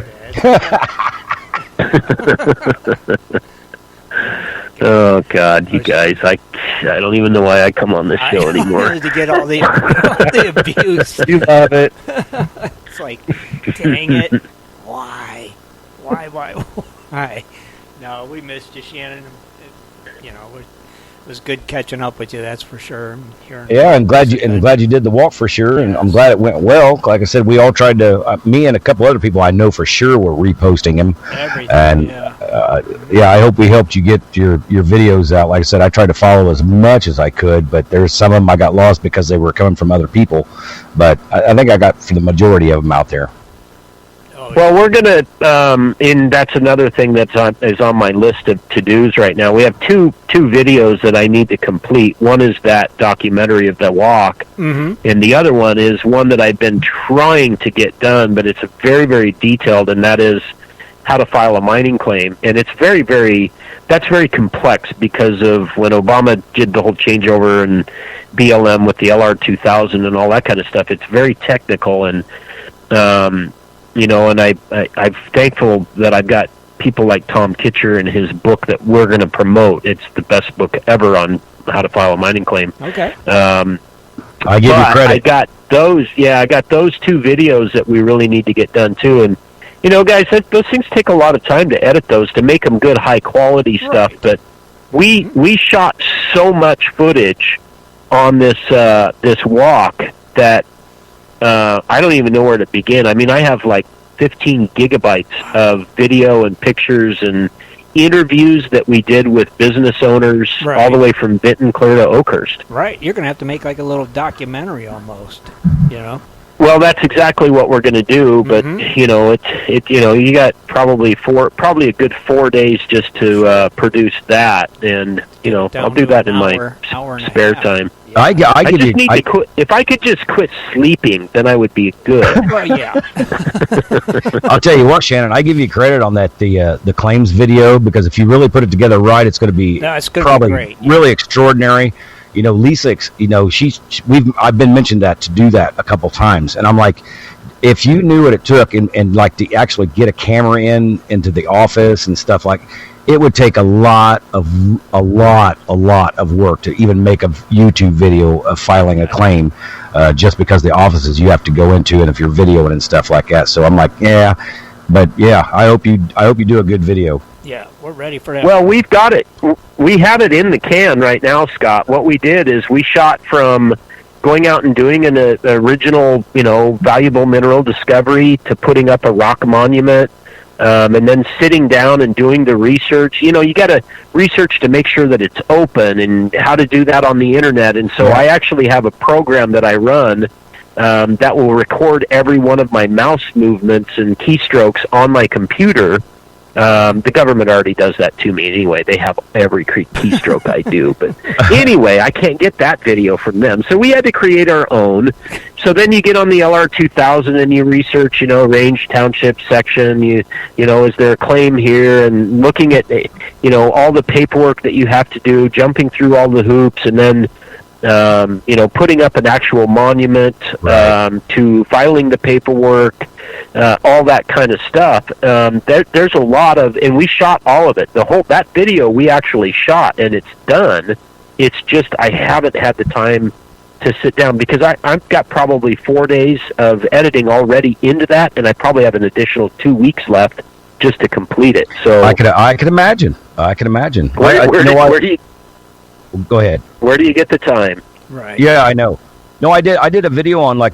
Oh God, you guys! I don't even know why I come on this show anymore. To get all the abuse. You love it. It's like, dang it! Why? No, we missed you, Shannon. It was good catching up with you. That's for sure. Yeah, I'm glad you did the walk for sure, and I'm glad it went well. Like I said, we all tried to. Me and a couple other people I know for sure were reposting him. Everything. And I hope we helped you get your videos out. Like I said, I tried to follow as much as I could, but there's some of them I got lost because they were coming from other people. But I think I got for the majority of them out there. Well, we're gonna, and that's another thing that's on my list of to-dos right now. We have two videos that I need to complete. One is that documentary of the walk, and the other one is one that I've been trying to get done, but it's very, very detailed, and that is how to file a mining claim, and it's that's very complex because of when Obama did the whole changeover and BLM with the LR 2000 and all that kind of stuff. It's very technical, and you know, and I'm thankful that I've got people like Tom Kitcher and his book that we're going to promote. It's the best book ever on how to file a mining claim. Okay. I give you credit. I got those 2 videos that we really need to get done too. And you know, guys, those things take a lot of time to edit those to make them good, high quality stuff. But we shot so much footage on this walk that I don't even know where to begin. I mean, I have like 15 gigabytes of video and pictures and interviews that we did with business owners all the way from Benton clear to Oakhurst. Right. You're going to have to make like a little documentary almost, you know? Well, that's exactly what we're going to do, but you know, it you know, you got probably a good 4 days just to produce that, and you know, I'll do that in my spare time. I just need to quit. If I could just quit sleeping, then I would be good. Well, yeah. I'll tell you what, Shannon, I give you credit on that the claims video, because if you really put it together right, it's going to be probably great. Really extraordinary. You know, Lisa, you know, I've been mentioned that to do that a couple times, and I'm like, if you knew what it took and like to actually get a camera into the office and stuff, like, it would take a lot of work to even make a YouTube video of filing a claim, just because the offices you have to go into, and if you're videoing and stuff like that. So I'm like, I hope you do a good video. Yeah, we're ready for that. Well, we've got it. We have it in the can right now, Scott. What we did is we shot from going out and doing an original, you know, valuable mineral discovery to putting up a rock monument, and then sitting down and doing the research. You know, you got to research to make sure that it's open and how to do that on the internet. And so I actually have a program that I run that will record every one of my mouse movements and keystrokes on my computer. The government already does that to me anyway. They have every keystroke I do. But anyway, I can't get that video from them. So we had to create our own. So then you get on the LR 2000 and you research, you know, range, township, section. You know, is there a claim here? And looking at, you know, all the paperwork that you have to do, jumping through all the hoops, and then, you know, putting up an actual monument, to filing the paperwork, all that kind of stuff. There's a lot of, and we shot all of it. That video we actually shot, and it's done. It's just I haven't had the time to sit down, because I've got probably 4 days of editing already into that, and I probably have an additional 2 weeks left just to complete it. So I can imagine. Where do you go ahead? Where do you get the time? Right. Yeah, I know. No, I did a video on like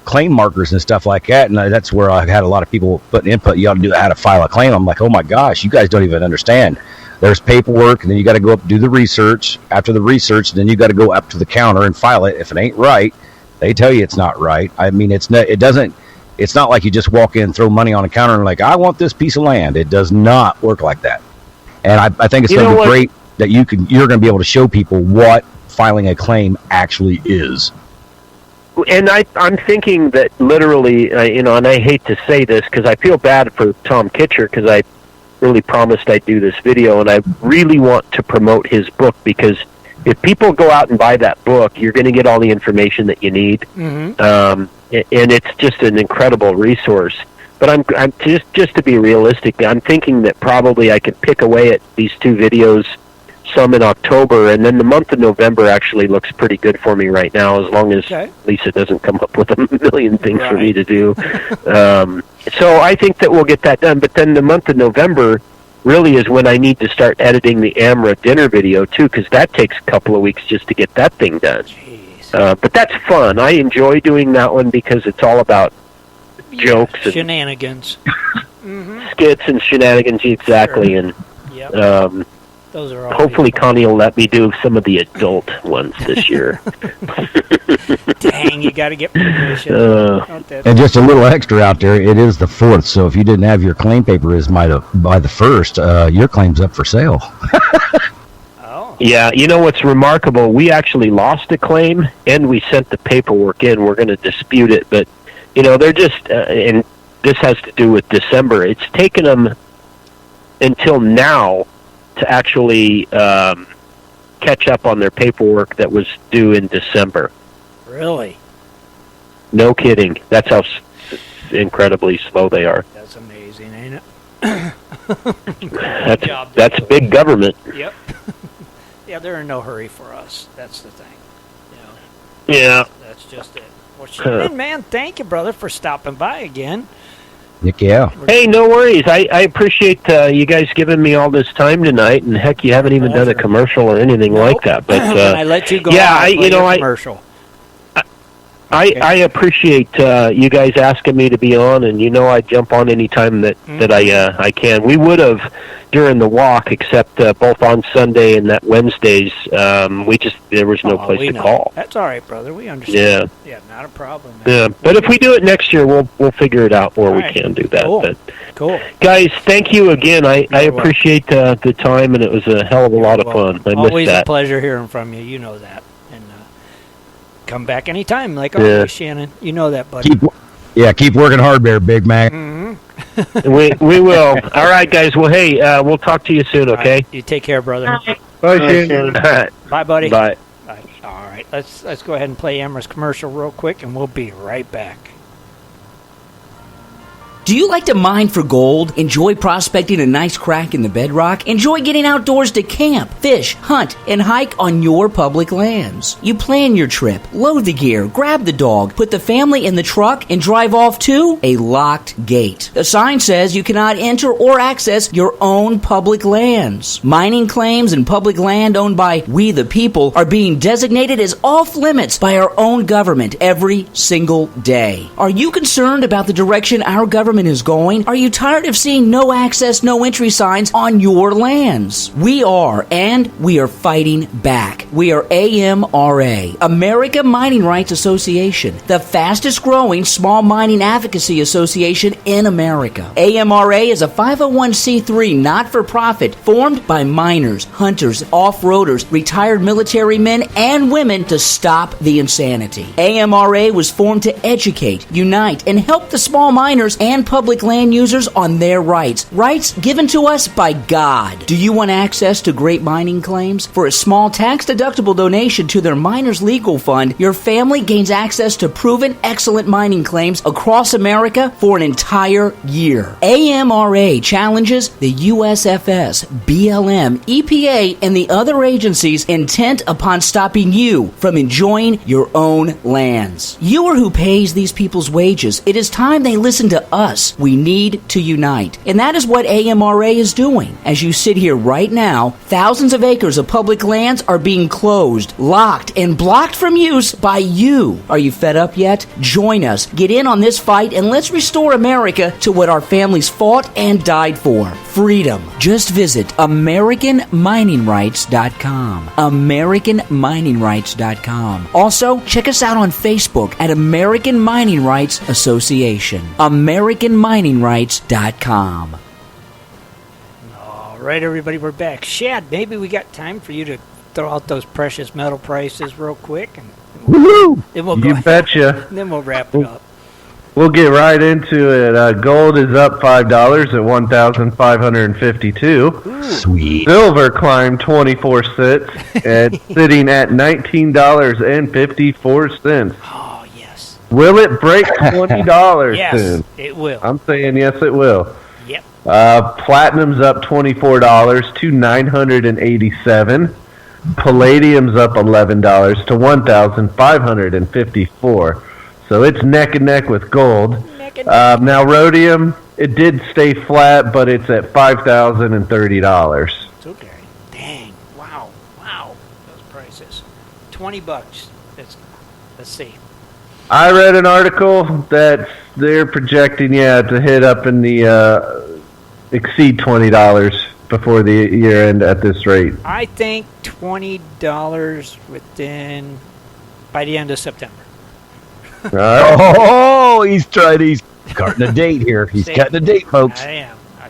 claim markers and stuff like that, and that's where I had a lot of people putting input. You ought to do how to file a claim. I'm like, oh my gosh, you guys don't even understand. There's paperwork, and then you got to go up and do the research. After the research, then you got to go up to the counter and file it. If it ain't right, they tell you it's not right. I mean, it's not like you just walk in, throw money on a counter, and like, I want this piece of land. It does not work like that. And I think it's going to be great that you're going to be able to show people what filing a claim actually is. And I'm thinking that literally, you know, and I hate to say this because I feel bad for Tom Kitcher, because I really promised I'd do this video, and I really want to promote his book, because if people go out and buy that book, you're going to get all the information that you need. And it's just an incredible resource. But I'm just to be realistic, I'm thinking that probably I could pick away at these 2 videos, some in October, and then the month of November actually looks pretty good for me right now, as long as Lisa doesn't come up with a million things for me to do. So I think that we'll get that done. But then the month of November really is when I need to start editing the AMRA dinner video too, because that takes a couple of weeks just to get that thing done. But that's fun. I enjoy doing that one because it's all about jokes and shenanigans, skits and shenanigans, exactly. And those are all hopefully Connie will let me do some of the adult ones this year. Dang, you got to get permission. And just a little extra out there, it is the 4th, so if you didn't have your claim paper by the 1st, your claim's up for sale. Yeah, you know what's remarkable? We actually lost a claim, and we sent the paperwork in. We're going to dispute it, but, you know, they're just, and this has to do with December, it's taken them until now to actually catch up on their paperwork that was due in December. Really? No kidding. That's how incredibly slow they are. That's amazing, ain't it? That's big government. Yep. Yeah, they're in no hurry for us. That's the thing. Yeah. That's just it. Well, Shannon, man, thank you, brother, for stopping by again. Yeah. Hey, no worries. I appreciate you guys giving me all this time tonight, and heck, you haven't even done a commercial or anything like that. But I let you go. Commercial. I appreciate you guys asking me to be on, and I jump on any time that I can. We would have during the walk, except both on Sunday and that Wednesdays. There was no place to call. That's all right, brother. We understand. Yeah, not a problem. Man. Yeah, but if we do it next year, we'll figure it out where we can do that. Cool. But cool, guys, thank you again. I appreciate the time, and it was a hell of a lot of fun. I always missed that. A pleasure hearing from you. You know that. Come back anytime, like always, Shannon. You know that, buddy. Keep working hard there, Big Mac. Mm-hmm. we will. All right, guys. Well, hey, we'll talk to you soon, okay? Right. You take care, brother. Bye, Shannon. All right. Bye, buddy. Bye. Bye. All right, let's go ahead and play AMRA's commercial real quick, and we'll be right back. Do you like to mine for gold? Enjoy prospecting a nice crack in the bedrock? Enjoy getting outdoors to camp, fish, hunt, and hike on your public lands? You plan your trip, load the gear, grab the dog, put the family in the truck, and drive off to a locked gate. The sign says you cannot enter or access your own public lands. Mining claims and public land owned by we the people are being designated as off limits by our own government every single day. Are you concerned about the direction our government is going? Are you tired of seeing no access, no entry signs on your lands? We are, and we are fighting back. We are AMRA, America Mining Rights Association, the fastest growing small mining advocacy association in America. AMRA is a 501c3 not-for-profit formed by miners, hunters, off-roaders, retired military men, and women to stop the insanity. AMRA was formed to educate, unite, and help the small miners and public land users on their rights given to us by God. Do you want access to great mining claims? For a small tax-deductible donation to their Miners Legal Fund, your family gains access to proven excellent mining claims across America for an entire year. AMRA challenges the USFS, BLM, EPA, and the other agencies intent upon stopping you from enjoying your own lands. You are who pays these people's wages. It is time they listen to us. We need to unite. And that is what AMRA is doing. As you sit here right now, thousands of acres of public lands are being closed, locked, and blocked from use by you. Are you fed up yet? Join us. Get in on this fight and let's restore America to what our families fought and died for. Freedom. Just visit AmericanMiningRights.com. AmericanMiningRights.com. Also, check us out on Facebook at American Mining Rights Association. AmericanMiningRights.com. All right, everybody, we're back. Shad, maybe we got time for you to throw out those precious metal prices real quick, and Woohoo! then we'll You betcha. Then we'll wrap it up. We'll get right into it. Gold is up $5 at $1,552. Sweet. Silver climbed 24 cents and sitting at $19.54. Oh, yes. Will it break $20 Yes, soon? it will. I'm saying yes, it will. Yep. Platinum's up $24 to $987. Palladium's up $11 to $1,554. So it's neck and neck with gold. Now rhodium, it did stay flat, but it's at $5,030. It's okay. Dang. Wow. Those prices. $20. Let's see. I read an article that they're projecting, to hit up in the exceed $20 before the year end at this rate. I think $20 by the end of September. All right. Oh, he's cutting a date here. He's cutting a date, folks. I am. I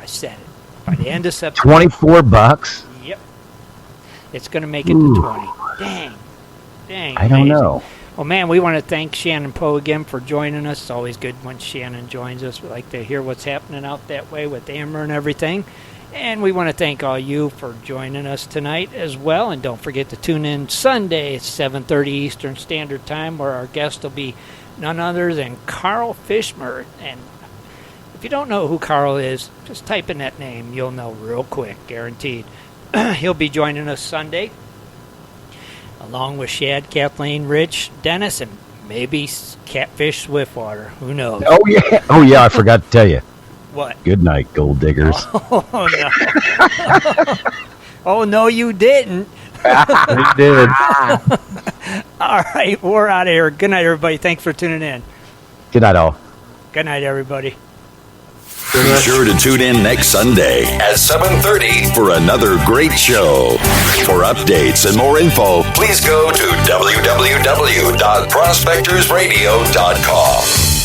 said it. By the end of September. $24? Yep. It's going to make it to 20. Dang. I don't know. Well, man, we want to thank Shannon Poe again for joining us. It's always good when Shannon joins us. We like to hear what's happening out that way with AMRA and everything. And we want to thank all you for joining us tonight as well. And don't forget to tune in Sunday at 7:30 Eastern Standard Time, where our guest will be none other than Carl Fishmer. And if you don't know who Carl is, just type in that name. You'll know real quick, guaranteed. He'll be joining us Sunday, along with Shad, Kathleen, Rich, Dennis, and maybe Catfish Swiftwater. Who knows? Oh yeah, I forgot to tell you. What? Good night, gold diggers. Oh, no. Oh, no, you didn't. We did. All right, we're out of here. Good night, everybody. Thanks for tuning in. Good night, all. Good night, everybody. Be sure to tune in next Sunday at 7:30 for another great show. For updates and more info, please go to www.prospectorsradio.com.